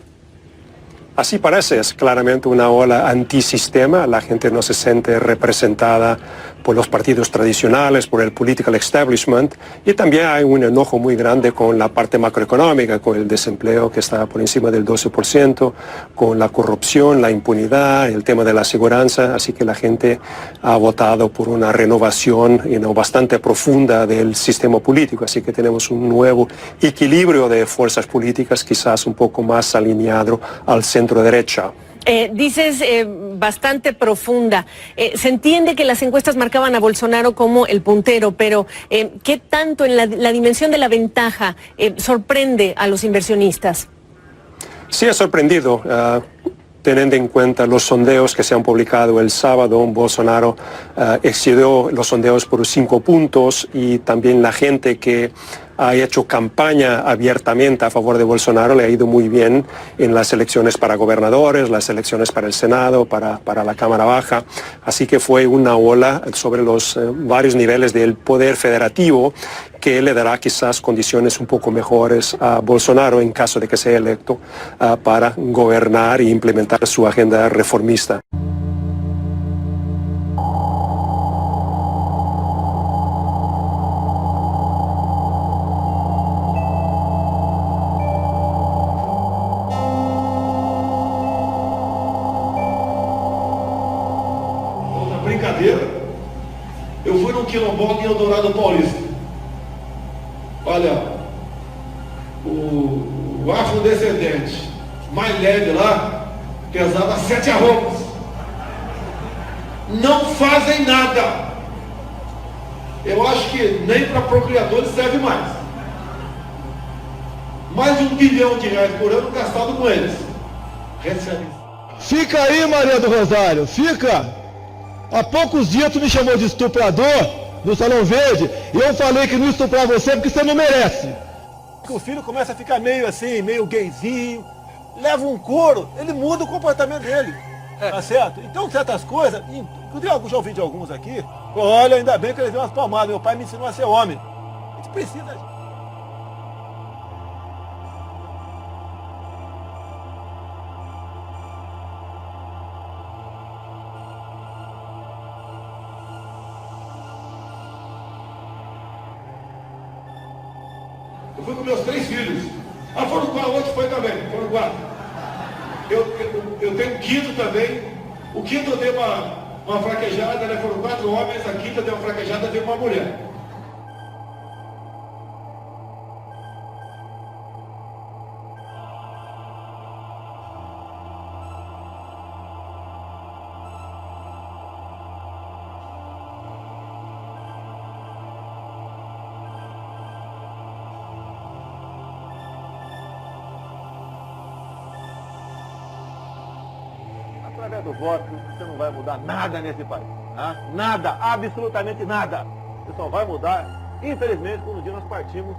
Así parece, es claramente una ola antisistema, la gente no se siente representada por los partidos tradicionales, por el political establishment, y también hay un enojo muy grande con la parte macroeconómica, con el desempleo que está por encima del 12%, con la corrupción, la impunidad, el tema de la seguridad, así que la gente ha votado por una renovación bastante profunda del sistema político, así que tenemos un nuevo equilibrio de fuerzas políticas, quizás un poco más alineado al centro derecha. Dices bastante profunda. Se entiende que las encuestas marcaban a Bolsonaro como el puntero, pero ¿qué tanto en la dimensión de la ventaja sorprende a los inversionistas? Sí, ha sorprendido. Teniendo en cuenta los sondeos que se han publicado el sábado, Bolsonaro excedió los sondeos por 5 puntos y también la gente que ha hecho campaña abiertamente a favor de Bolsonaro le ha ido muy bien en las elecciones para gobernadores, las elecciones para el Senado, para la Cámara Baja. Así que fue una ola sobre los varios niveles del poder federativo que le dará quizás condiciones un poco mejores a Bolsonaro en caso de que sea electo para gobernar e implementar su agenda reformista. Eu fui num quilombola em Eldorado Paulista. Olha, o afrodescendente mais leve lá pesava 7 arrobas. Não fazem nada. Eu acho que nem para procriadores serve mais. Mais de R$1 bilhão por ano gastado com eles. Recebe. Fica aí, Maria do Rosário, fica! Há poucos dias tu me chamou de estuprador no Salão Verde e eu falei que não ia estuprar você porque você não merece. O filho começa a ficar meio assim, meio gayzinho, leva um couro, ele muda o comportamento dele, tá certo? Então certas coisas, inclusive eu já ouvi de alguns aqui, olha, ainda bem que ele deu umas palmadas, meu pai me ensinou a ser homem. A gente precisa... Eu fui com meus 3 filhos. Foram 4, hoje foi também, foram 4. Eu tenho um quinto também. O quinto eu dei uma fraquejada, né? Foram 4 homens, a quinta deu uma fraquejada, veio uma mulher. Através do voto, você não vai mudar nada nesse país. Tá? Nada, absolutamente nada. Você só vai mudar, infelizmente, quando um dia nós partimos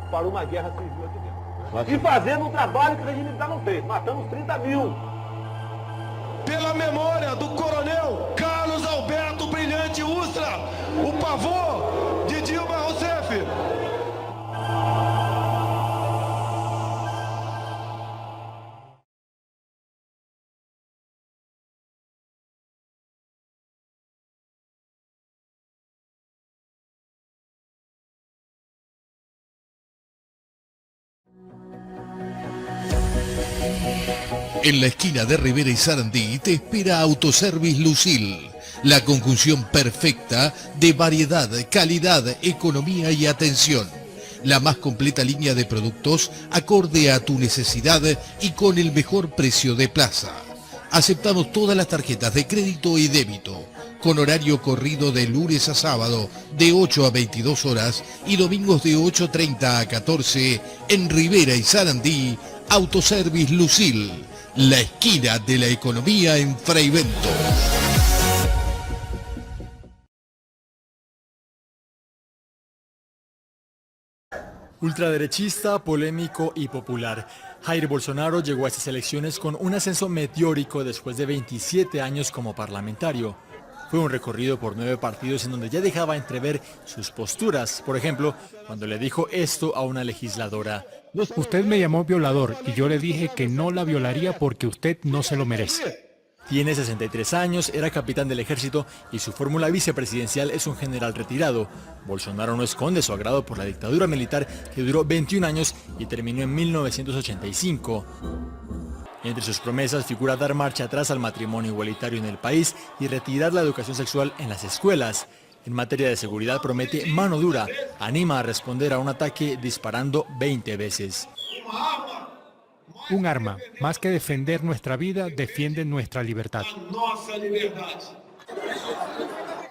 para uma guerra civil aqui dentro. E fazendo um trabalho que o regime militar não fez. Matamos 30 mil. Pela memória do coronel Carlos Alberto Brilhante Ustra, o pavô de Dilma Rousseff. En la esquina de Rivera y Sarandí te espera Autoservice Lucil, la conjunción perfecta de variedad, calidad, economía y atención. La más completa línea de productos acorde a tu necesidad y con el mejor precio de plaza. Aceptamos todas las tarjetas de crédito y débito, con horario corrido de lunes a sábado de 8 a 22 horas y domingos de 8:30 a 14 en Rivera y Sarandí. Autoservice Lucil, la esquina de la economía en Freivento. Ultraderechista, polémico y popular. Jair Bolsonaro llegó a estas elecciones con un ascenso meteórico después de 27 años como parlamentario. Fue un recorrido por 9 partidos en donde ya dejaba entrever sus posturas. Por ejemplo, cuando le dijo esto a una legisladora. Usted me llamó violador y yo le dije que no la violaría porque usted no se lo merece. Tiene 63 años, era capitán del ejército y su fórmula vicepresidencial es un general retirado. Bolsonaro no esconde su agrado por la dictadura militar que duró 21 años y terminó en 1985. Entre sus promesas figura dar marcha atrás al matrimonio igualitario en el país y retirar la educación sexual en las escuelas. En materia de seguridad promete mano dura, anima a responder a un ataque disparando 20 veces. Un arma, más que defender nuestra vida, defiende nuestra libertad.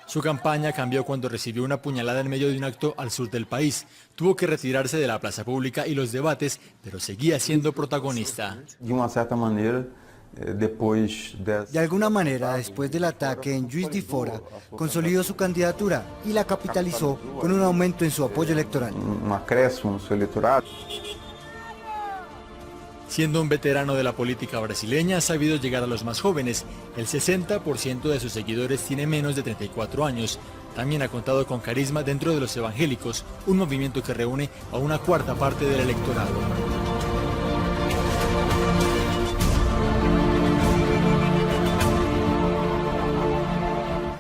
Su campaña cambió cuando recibió una puñalada en medio de un acto al sur del país. Tuvo que retirarse de la plaza pública y los debates, pero seguía siendo protagonista. De una cierta manera, de alguna manera, después del ataque en Juiz de Fora, consolidó su candidatura y la capitalizó con un aumento en su apoyo electoral. Un acréscimo en su electorado. Siendo un veterano de la política brasileña, ha sabido llegar a los más jóvenes. El 60% de sus seguidores tiene menos de 34 años. También ha contado con carisma dentro de los evangélicos, un movimiento que reúne a una cuarta parte del electorado.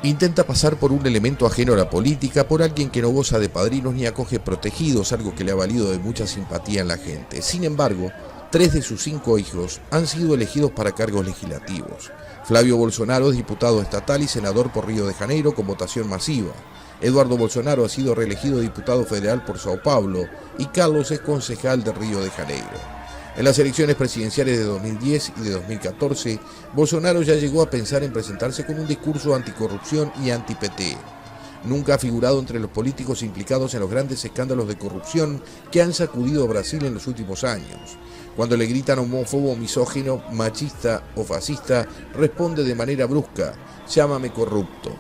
Intenta pasar por un elemento ajeno a la política, por alguien que no goza de padrinos ni acoge protegidos, algo que le ha valido de mucha simpatía en la gente. Sin embargo, 3 de sus 5 hijos han sido elegidos para cargos legislativos. Flavio Bolsonaro es diputado estatal y senador por Río de Janeiro con votación masiva. Eduardo Bolsonaro ha sido reelegido diputado federal por Sao Paulo y Carlos es concejal de Río de Janeiro. En las elecciones presidenciales de 2010 y de 2014, Bolsonaro ya llegó a pensar en presentarse con un discurso anticorrupción y anti-PT. Nunca ha figurado entre los políticos implicados en los grandes escándalos de corrupción que han sacudido a Brasil en los últimos años. Cuando le gritan homófobo, misógino, machista o fascista, responde de manera brusca: llámame corrupto.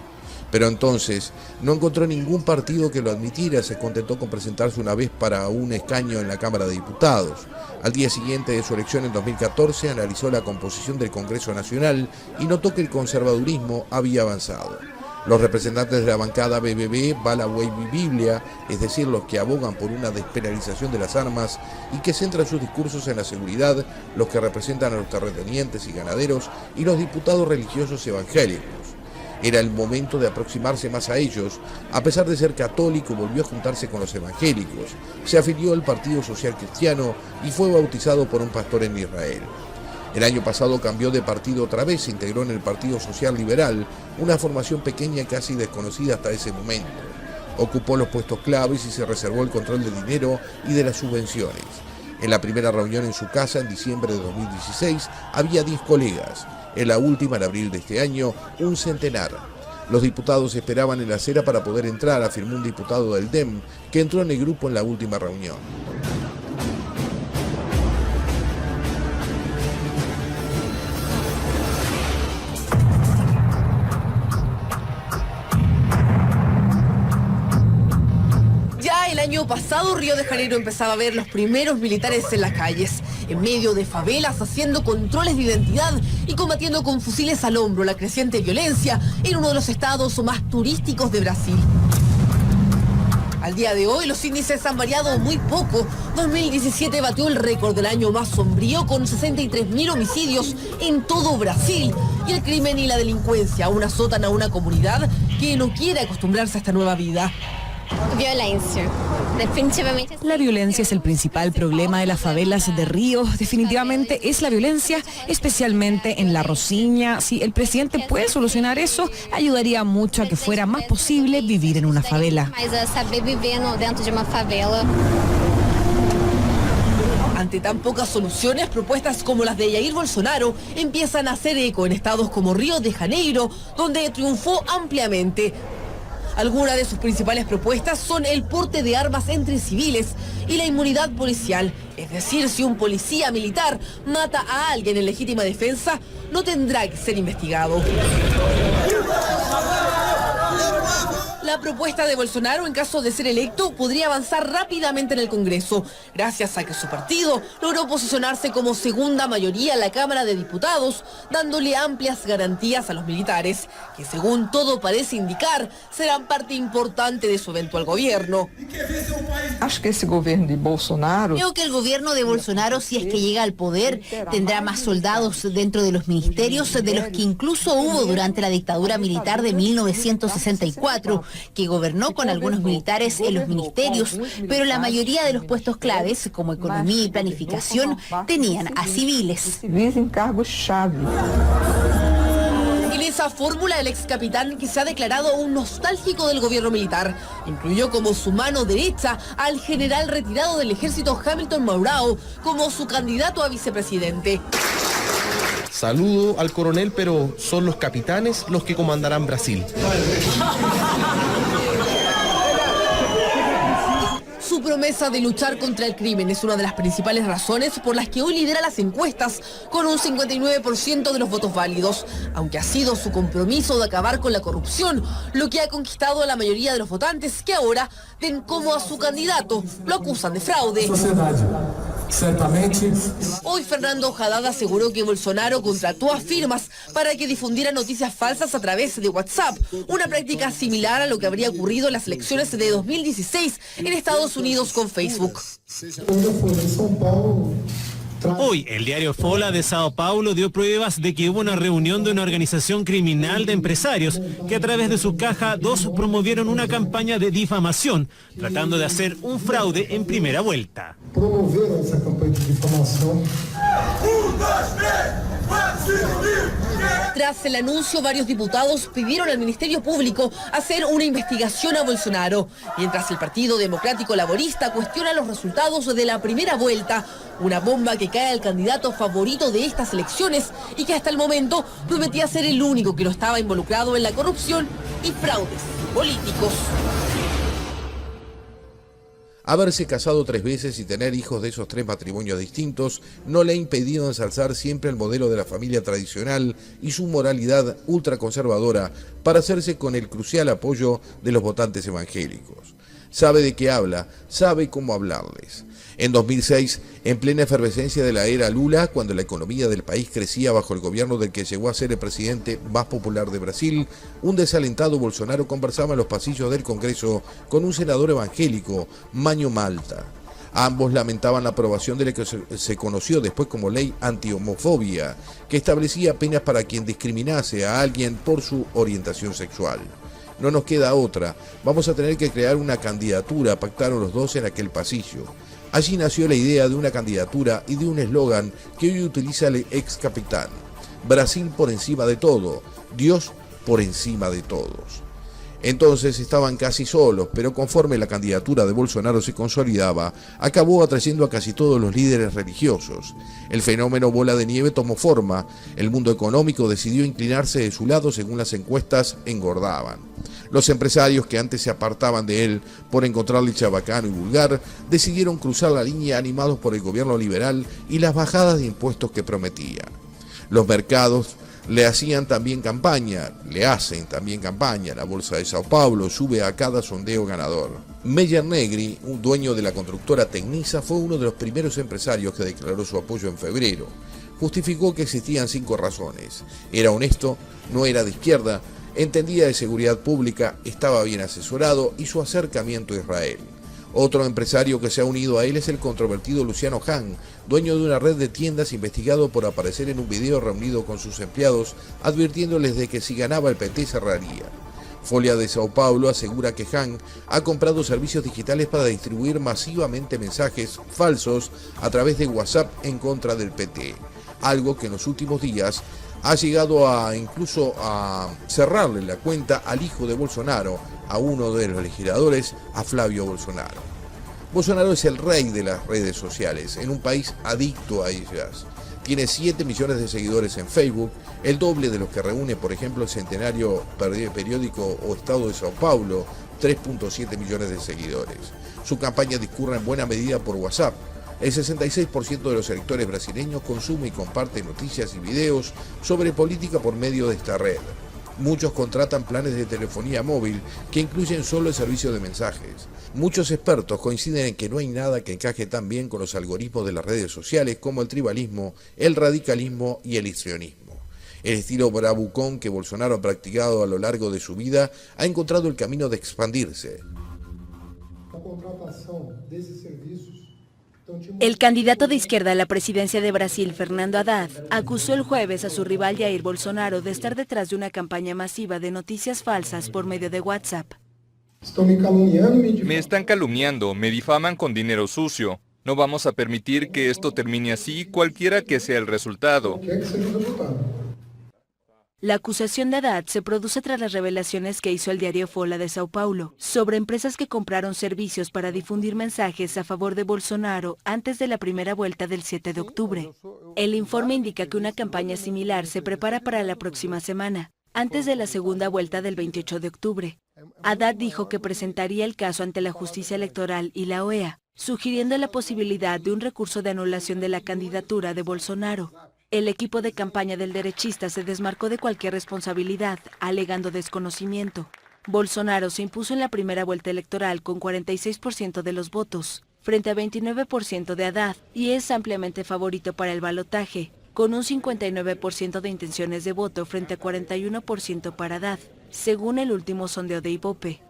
Pero entonces no encontró ningún partido que lo admitiera, se contentó con presentarse una vez para un escaño en la Cámara de Diputados. Al día siguiente de su elección en 2014 analizó la composición del Congreso Nacional y notó que el conservadurismo había avanzado. Los representantes de la bancada BBB, Bala, Wave y Biblia, es decir, los que abogan por una despenalización de las armas y que centran sus discursos en la seguridad, los que representan a los terratenientes y ganaderos y los diputados religiosos evangélicos. Era el momento de aproximarse más a ellos. A pesar de ser católico, volvió a juntarse con los evangélicos. Se afilió al Partido Social Cristiano y fue bautizado por un pastor en Israel. El año pasado cambió de partido otra vez, se integró en el Partido Social Liberal, una formación pequeña casi desconocida hasta ese momento. Ocupó los puestos claves y se reservó el control del dinero y de las subvenciones. En la primera reunión en su casa, en diciembre de 2016, había 10 colegas. En la última, en abril de este año, un centenar. Los diputados esperaban en la acera para poder entrar, afirmó un diputado del DEM, que entró en el grupo en la última reunión. El año pasado Río de Janeiro empezaba a ver los primeros militares en las calles, en medio de favelas, haciendo controles de identidad y combatiendo con fusiles al hombro la creciente violencia en uno de los estados más turísticos de Brasil. Al día de hoy los índices han variado muy poco. 2017 batió el récord del año más sombrío con 63.000 homicidios en todo Brasil. Y el crimen y la delincuencia aún azotan a una comunidad que no quiere acostumbrarse a esta nueva vida. La violencia es el principal problema de las favelas de Río. Definitivamente es la violencia, especialmente en La Rocinha. Si el presidente puede solucionar eso, ayudaría mucho a que fuera más posible vivir en una favela. Ante tan pocas soluciones, propuestas como las de Jair Bolsonaro empiezan a hacer eco en estados como Río de Janeiro, donde triunfó ampliamente. Algunas de sus principales propuestas son el porte de armas entre civiles y la inmunidad policial. Es decir, si un policía militar mata a alguien en legítima defensa, no tendrá que ser investigado. La propuesta de Bolsonaro, en caso de ser electo, podría avanzar rápidamente en el Congreso, gracias a que su partido logró posicionarse como segunda mayoría en la Cámara de Diputados, dándole amplias garantías a los militares, que según todo parece indicar, serán parte importante de su eventual gobierno. Creo que el gobierno de Bolsonaro, si es que llega al poder, tendrá más soldados dentro de los ministerios de los que incluso hubo durante la dictadura militar de 1964, que gobernó con algunos militares en los ministerios, pero la mayoría de los puestos claves, como economía y planificación, tenían a civiles. En esa fórmula, el ex capitán, que se ha declarado un nostálgico del gobierno militar, incluyó como su mano derecha al general retirado del ejército Hamilton Mourão como su candidato a vicepresidente. Saludo al coronel, pero son los capitanes los que comandarán Brasil. Su promesa de luchar contra el crimen es una de las principales razones por las que hoy lidera las encuestas con un 59% de los votos válidos, aunque ha sido su compromiso de acabar con la corrupción lo que ha conquistado a la mayoría de los votantes, que ahora ven como a su candidato lo acusan de fraude. Hoy Fernando Haddad aseguró que Bolsonaro contrató a firmas para que difundieran noticias falsas a través de WhatsApp, una práctica similar a lo que habría ocurrido en las elecciones de 2016 en Estados Unidos con Facebook. Hoy, el diario Folha de Sao Paulo dio pruebas de que hubo una reunión de una organización criminal de empresarios que a través de su caja 2 promovieron una campaña de difamación, tratando de hacer un fraude en primera vuelta. Promoveram essa campanha de difamação. Tras el anuncio, varios diputados pidieron al Ministerio Público hacer una investigación a Bolsonaro, mientras el Partido Democrático Laborista cuestiona los resultados de la primera vuelta, una bomba que cae al candidato favorito de estas elecciones y que hasta el momento prometía ser el único que no estaba involucrado en la corrupción y fraudes políticos. Haberse casado 3 veces y tener hijos de esos 3 matrimonios distintos no le ha impedido ensalzar siempre el modelo de la familia tradicional y su moralidad ultraconservadora para hacerse con el crucial apoyo de los votantes evangélicos. Sabe de qué habla, sabe cómo hablarles. En 2006, en plena efervescencia de la era Lula, cuando la economía del país crecía bajo el gobierno del que llegó a ser el presidente más popular de Brasil, un desalentado Bolsonaro conversaba en los pasillos del Congreso con un senador evangélico, Maño Malta. Ambos lamentaban la aprobación de la que se conoció después como ley antihomofobia, que establecía penas para quien discriminase a alguien por su orientación sexual. No nos queda otra, vamos a tener que crear una candidatura, pactaron los dos en aquel pasillo. Allí nació la idea de una candidatura y de un eslogan que hoy utiliza el ex capitán: Brasil por encima de todo, Dios por encima de todos. Entonces estaban casi solos, pero conforme la candidatura de Bolsonaro se consolidaba, acabó atrayendo a casi todos los líderes religiosos. El fenómeno bola de nieve tomó forma, el mundo económico decidió inclinarse de su lado según las encuestas engordaban. Los empresarios que antes se apartaban de él por encontrarle chabacano y vulgar, decidieron cruzar la línea animados por el gobierno liberal y las bajadas de impuestos que prometía. Los mercados le hacen también campaña, la bolsa de Sao Paulo sube a cada sondeo ganador. Meyer Negri, un dueño de la constructora Tecnisa, fue uno de los primeros empresarios que declaró su apoyo en febrero. Justificó que existían 5 razones. Era honesto, no era de izquierda, entendía de seguridad pública, estaba bien asesorado y su acercamiento a Israel. Otro empresario que se ha unido a él es el controvertido Luciano Hang, dueño de una red de tiendas, investigado por aparecer en un video reunido con sus empleados, advirtiéndoles de que si ganaba el PT cerraría. Folha de Sao Paulo asegura que Hang ha comprado servicios digitales para distribuir masivamente mensajes falsos a través de WhatsApp en contra del PT, algo que en los últimos días ha llegado incluso a cerrarle la cuenta al hijo de Bolsonaro, a uno de los legisladores, a Flávio Bolsonaro. Bolsonaro es el rey de las redes sociales, en un país adicto a ellas. Tiene 7 millones de seguidores en Facebook, el doble de los que reúne, por ejemplo, el centenario periódico O Estado de Sao Paulo, 3.7 millones de seguidores. Su campaña discurre en buena medida por WhatsApp. El 66% de los electores brasileños consume y comparte noticias y videos sobre política por medio de esta red. Muchos contratan planes de telefonía móvil que incluyen solo el servicio de mensajes. Muchos expertos coinciden en que no hay nada que encaje tan bien con los algoritmos de las redes sociales como el tribalismo, el radicalismo y el histrionismo. El estilo bravucón que Bolsonaro ha practicado a lo largo de su vida ha encontrado el camino de expandirse. El candidato de izquierda a la presidencia de Brasil, Fernando Haddad, acusó el jueves a su rival Jair Bolsonaro de estar detrás de una campaña masiva de noticias falsas por medio de WhatsApp. Me están calumniando, me difaman con dinero sucio. No vamos a permitir que esto termine así, cualquiera que sea el resultado. La acusación de Haddad se produce tras las revelaciones que hizo el diario Folha de Sao Paulo sobre empresas que compraron servicios para difundir mensajes a favor de Bolsonaro antes de la primera vuelta del 7 de octubre. El informe indica que una campaña similar se prepara para la próxima semana, antes de la segunda vuelta del 28 de octubre. Haddad dijo que presentaría el caso ante la justicia electoral y la OEA, sugiriendo la posibilidad de un recurso de anulación de la candidatura de Bolsonaro. El equipo de campaña del derechista se desmarcó de cualquier responsabilidad, alegando desconocimiento. Bolsonaro se impuso en la primera vuelta electoral con 46% de los votos, frente a 29% de Haddad, y es ampliamente favorito para el balotaje, con un 59% de intenciones de voto frente a 41% para Haddad, según el último sondeo de Ibope.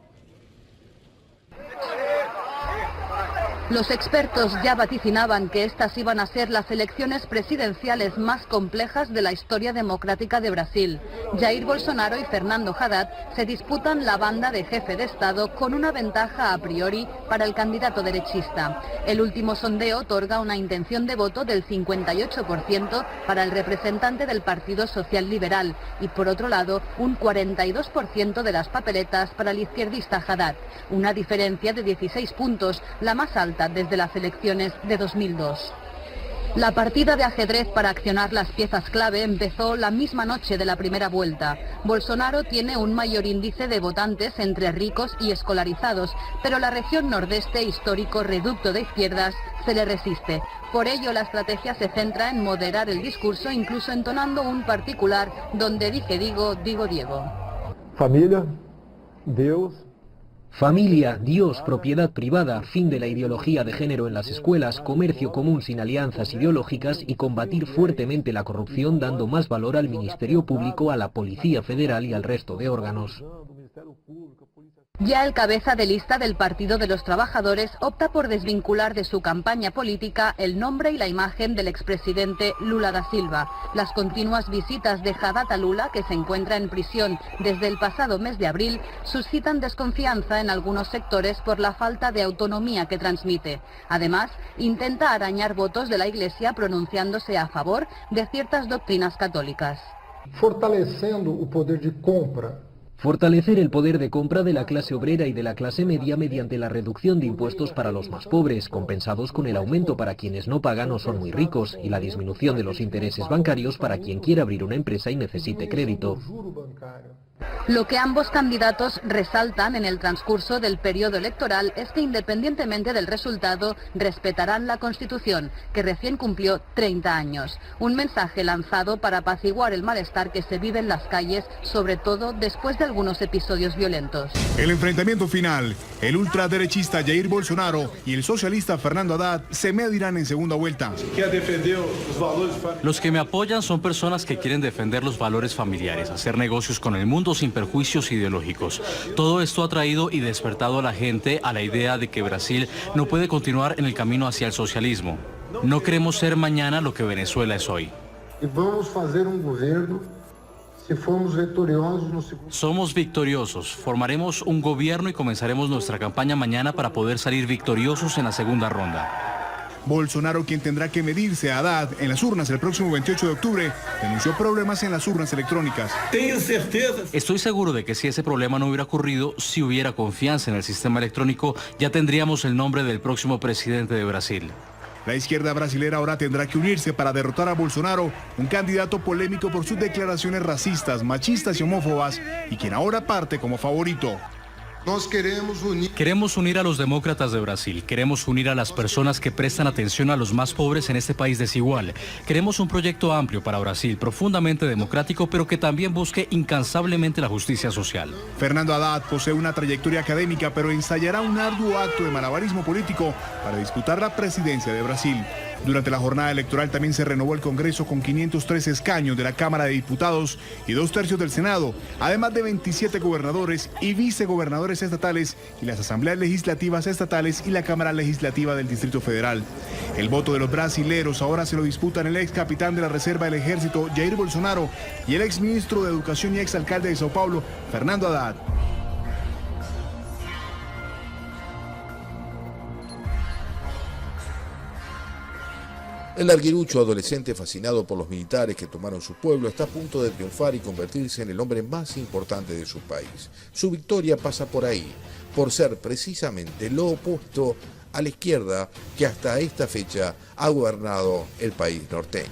Los expertos ya vaticinaban que estas iban a ser las elecciones presidenciales más complejas de la historia democrática de Brasil. Jair Bolsonaro y Fernando Haddad se disputan la banda de jefe de Estado con una ventaja a priori para el candidato derechista. El último sondeo otorga una intención de voto del 58% para el representante del Partido Social Liberal y, por otro lado, un 42% de las papeletas para el izquierdista Haddad. Una diferencia de 16 puntos, la más alta desde las elecciones de 2002. La partida de ajedrez para accionar las piezas clave empezó la misma noche de la primera vuelta. Bolsonaro tiene un mayor índice de votantes entre ricos y escolarizados, pero la región nordeste, histórico reducto de izquierdas, se le resiste. Por ello, la estrategia se centra en moderar el discurso, incluso entonando un particular donde dije digo, digo Diego. Familia, Dios. Familia, Dios, propiedad privada, fin de la ideología de género en las escuelas, comercio común sin alianzas ideológicas y combatir fuertemente la corrupción dando más valor al Ministerio Público, a la Policía Federal y al resto de órganos. Ya el cabeza de lista del Partido de los Trabajadores opta por desvincular de su campaña política el nombre y la imagen del expresidente Lula da Silva. Las continuas visitas de Haddad a Lula, que se encuentra en prisión desde el pasado mes de abril, suscitan desconfianza en algunos sectores por la falta de autonomía que transmite. Además, intenta arañar votos de la Iglesia pronunciándose a favor de ciertas doctrinas católicas. Fortalecendo o poder de compra. Fortalecer el poder de compra de la clase obrera y de la clase media mediante la reducción de impuestos para los más pobres, compensados con el aumento para quienes no pagan o son muy ricos, y la disminución de los intereses bancarios para quien quiera abrir una empresa y necesite crédito. Lo que ambos candidatos resaltan en el transcurso del periodo electoral es que, independientemente del resultado, respetarán la Constitución, que recién cumplió 30 años. Un mensaje lanzado para apaciguar el malestar que se vive en las calles, sobre todo después de algunos episodios violentos. El enfrentamiento final, el ultraderechista Jair Bolsonaro y el socialista Fernando Haddad se medirán en segunda vuelta. Los que me apoyan son personas que quieren defender los valores familiares, hacer negocios con el mundo sin perjuicios ideológicos. Todo esto ha traído y despertado a la gente a la idea de que Brasil no puede continuar en el camino hacia el socialismo. No queremos ser mañana lo que Venezuela es hoy. Somos victoriosos, formaremos un gobierno y comenzaremos nuestra campaña mañana para poder salir victoriosos en la segunda ronda. Bolsonaro, quien tendrá que medirse a Haddad en las urnas el próximo 28 de octubre, denunció problemas en las urnas electrónicas. Estoy seguro de que si ese problema no hubiera ocurrido, si hubiera confianza en el sistema electrónico, ya tendríamos el nombre del próximo presidente de Brasil. La izquierda brasilera ahora tendrá que unirse para derrotar a Bolsonaro, un candidato polémico por sus declaraciones racistas, machistas y homófobas, y quien ahora parte como favorito. Queremos unir a los demócratas de Brasil, queremos unir a las personas que prestan atención a los más pobres en este país desigual. Queremos un proyecto amplio para Brasil, profundamente democrático, pero que también busque incansablemente la justicia social. Fernando Haddad posee una trayectoria académica, pero ensayará un arduo acto de malabarismo político para disputar la presidencia de Brasil. Durante la jornada electoral también se renovó el Congreso con 503 escaños de la Cámara de Diputados y 2/3 del Senado, además de 27 gobernadores y vicegobernadores estatales y las asambleas legislativas estatales y la Cámara Legislativa del Distrito Federal. El voto de los brasileros ahora se lo disputan el ex capitán de la Reserva del Ejército, Jair Bolsonaro, y el ex ministro de Educación y ex alcalde de Sao Paulo, Fernando Haddad. El larguirucho adolescente fascinado por los militares que tomaron su pueblo está a punto de triunfar y convertirse en el hombre más importante de su país. Su victoria pasa por ahí, por ser precisamente lo opuesto a la izquierda que hasta esta fecha ha gobernado el país norteño.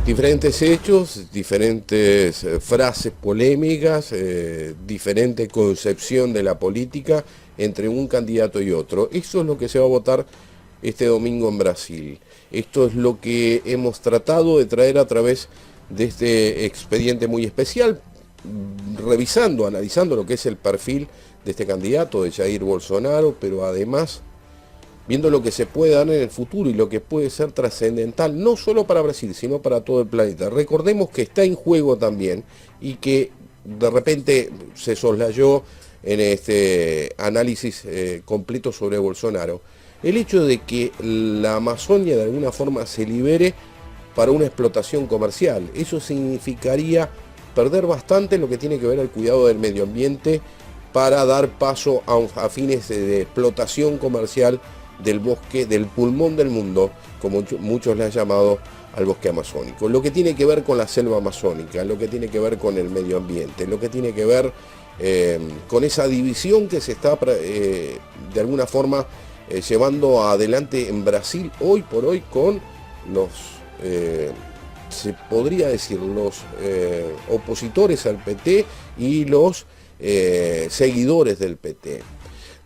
Diferentes hechos, diferentes frases polémicas, diferente concepción de la política entre un candidato y otro. Eso es lo que se va a votar este domingo en Brasil. Esto es lo que hemos tratado de traer a través de este expediente muy especial, revisando, analizando lo que es el perfil de este candidato, de Jair Bolsonaro, pero además viendo lo que se puede dar en el futuro y lo que puede ser trascendental, no solo para Brasil, sino para todo el planeta. Recordemos que está en juego también y que de repente se soslayó en este análisis completo sobre Bolsonaro, el hecho de que la Amazonia de alguna forma se libere para una explotación comercial. Eso significaría perder bastante en lo que tiene que ver al cuidado del medio ambiente para dar paso a fines de explotación comercial del bosque, del pulmón del mundo, como muchos le han llamado al bosque amazónico. Lo que tiene que ver con la selva amazónica, lo que tiene que ver con el medio ambiente, lo que tiene que ver con esa división que se está de alguna forma llevando adelante en Brasil hoy por hoy con los, se podría decir, los opositores al PT y los seguidores del PT.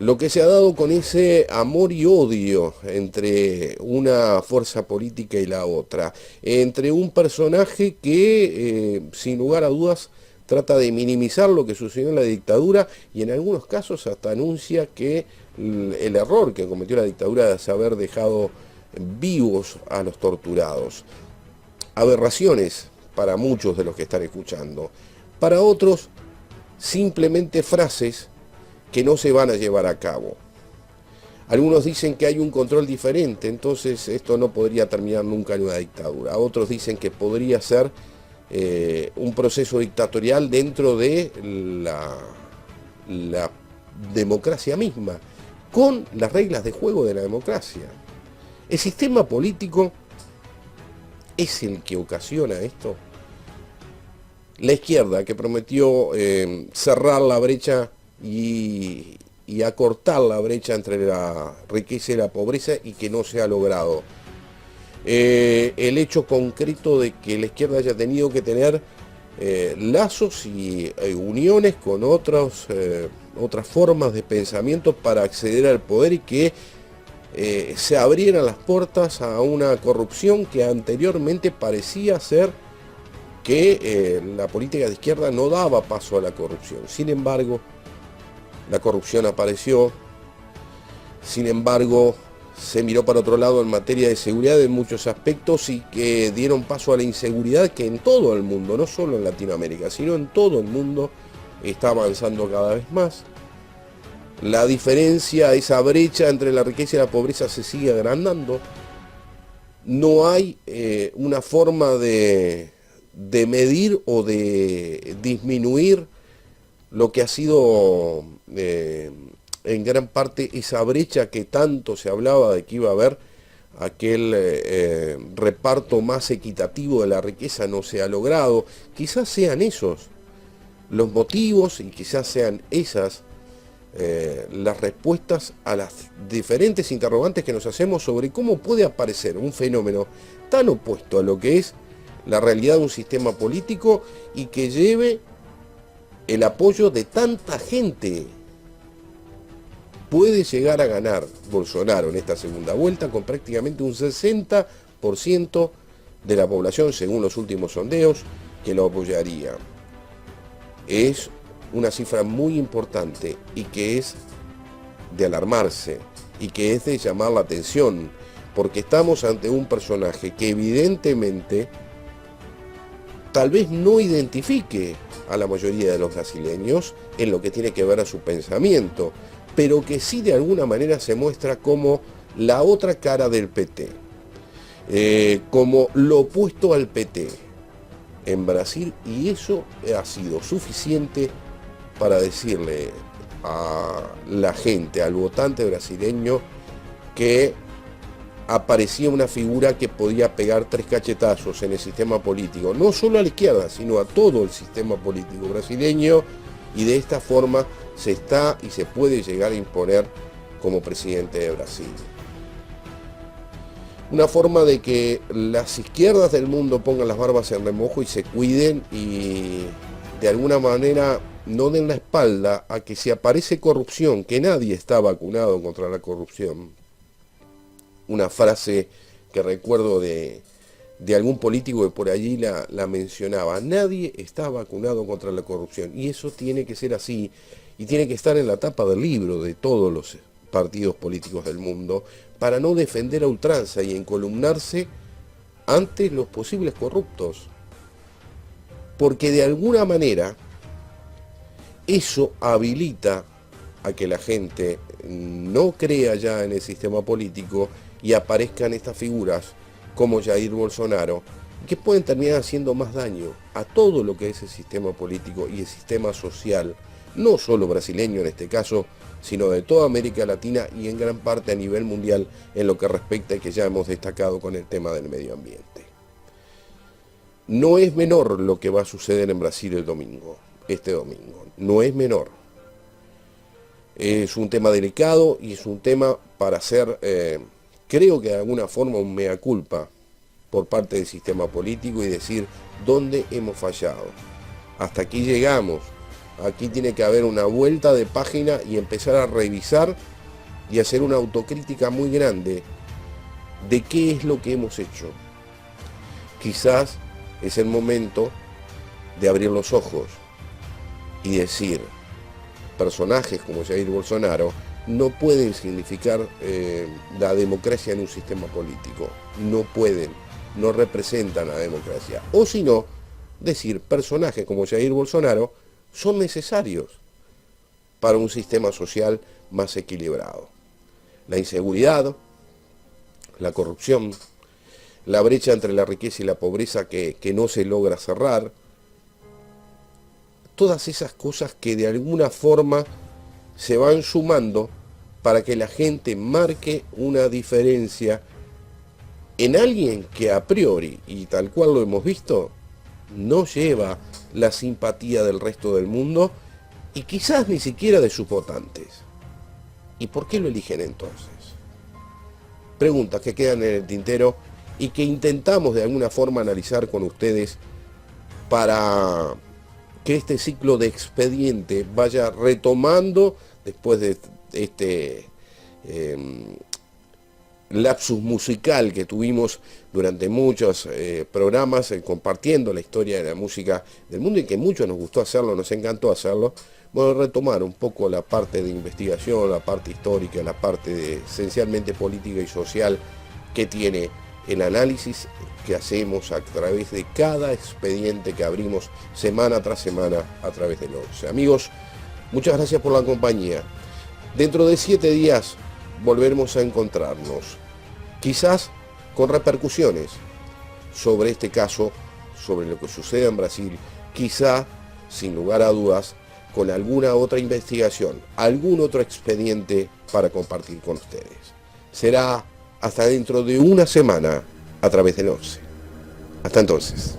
Lo que se ha dado con ese amor y odio entre una fuerza política y la otra, entre un personaje que, sin lugar a dudas, trata de minimizar lo que sucedió en la dictadura y en algunos casos hasta anuncia que el error que cometió la dictadura es haber dejado vivos a los torturados. Aberraciones para muchos de los que están escuchando. Para otros, simplemente frases que no se van a llevar a cabo. Algunos dicen que hay un control diferente, entonces esto no podría terminar nunca en una dictadura. Otros dicen que podría ser un proceso dictatorial dentro de la democracia misma, con las reglas de juego de la democracia. ¿El sistema político es el que ocasiona esto? La izquierda, que prometió cerrar la brecha y acortar la brecha entre la riqueza y la pobreza y que no se ha logrado. el hecho concreto de que la izquierda haya tenido que tener lazos y uniones con otras formas de pensamiento para acceder al poder y que se abrieran las puertas a una corrupción que anteriormente parecía ser que la política de izquierda no daba paso a la corrupción. Sin embargo, la corrupción apareció, sin embargo, se miró para otro lado en materia de seguridad en muchos aspectos y que dieron paso a la inseguridad que en todo el mundo, no solo en Latinoamérica, sino en todo el mundo, está avanzando cada vez más. La diferencia, esa brecha entre la riqueza y la pobreza se sigue agrandando. No hay una forma de medir o de disminuir lo que ha sido en gran parte esa brecha que tanto se hablaba de que iba a haber, aquel reparto más equitativo de la riqueza no se ha logrado. Quizás sean esos los motivos y quizás sean esas las respuestas a las diferentes interrogantes que nos hacemos sobre cómo puede aparecer un fenómeno tan opuesto a lo que es la realidad de un sistema político y que lleve el apoyo de tanta gente. Puede llegar a ganar Bolsonaro en esta segunda vuelta con prácticamente un 60% de la población, según los últimos sondeos, que lo apoyaría. Es una cifra muy importante y que es de alarmarse y que es de llamar la atención, porque estamos ante un personaje que evidentemente tal vez no identifique a la mayoría de los brasileños en lo que tiene que ver a su pensamiento, pero que sí de alguna manera se muestra como la otra cara del PT, como lo opuesto al PT en Brasil, y eso ha sido suficiente para decirle a la gente, al votante brasileño, que aparecía una figura que podía pegar 3 cachetazos en el sistema político, no solo a la izquierda, sino a todo el sistema político brasileño, y de esta forma se está y se puede llegar a imponer como presidente de Brasil. Una forma de que las izquierdas del mundo pongan las barbas en remojo y se cuiden y de alguna manera no den la espalda a que si aparece corrupción, que nadie está vacunado contra la corrupción. Una frase que recuerdo de algún político que por allí la mencionaba: nadie está vacunado contra la corrupción, y eso tiene que ser así, y tiene que estar en la tapa del libro de todos los partidos políticos del mundo, para no defender a ultranza y encolumnarse ante los posibles corruptos, porque de alguna manera eso habilita a que la gente no crea ya en el sistema político y aparezcan estas figuras como Jair Bolsonaro, que pueden terminar haciendo más daño a todo lo que es el sistema político y el sistema social, no solo brasileño en este caso, sino de toda América Latina y en gran parte a nivel mundial, en lo que respecta y que ya hemos destacado con el tema del medio ambiente. No es menor lo que va a suceder en Brasil este domingo, no es menor. Es un tema delicado y es un tema para hacer, creo que de alguna forma, un mea culpa por parte del sistema político y decir dónde hemos fallado. Hasta aquí llegamos. Aquí tiene que haber una vuelta de página y empezar a revisar y hacer una autocrítica muy grande de qué es lo que hemos hecho. Quizás es el momento de abrir los ojos y decir, personajes como Jair Bolsonaro no pueden significar la democracia en un sistema político. No pueden, no representan la democracia. O si no, decir, personajes como Jair Bolsonaro son necesarios para un sistema social más equilibrado. La inseguridad, la corrupción, la brecha entre la riqueza y la pobreza que no se logra cerrar, todas esas cosas que de alguna forma se van sumando para que la gente marque una diferencia en alguien que a priori, y tal cual lo hemos visto, no lleva la simpatía del resto del mundo y quizás ni siquiera de sus votantes. ¿Y por qué lo eligen entonces? Preguntas que quedan en el tintero y que intentamos de alguna forma analizar con ustedes para que este ciclo de expediente vaya retomando después de este lapsus musical que tuvimos durante muchos programas compartiendo la historia de la música del mundo, y que mucho nos gustó hacerlo, nos encantó hacerlo. Bueno, retomar un poco la parte de investigación, la parte histórica, la parte esencialmente política y social que tiene el análisis que hacemos a través de cada expediente que abrimos semana tras semana a través del 11. Amigos, muchas gracias por la compañía. Dentro de 7 días volveremos a encontrarnos, quizás con repercusiones sobre este caso, sobre lo que sucede en Brasil, quizá, sin lugar a dudas, con alguna otra investigación, algún otro expediente para compartir con ustedes. Será hasta dentro de una semana a través del 11. Hasta entonces.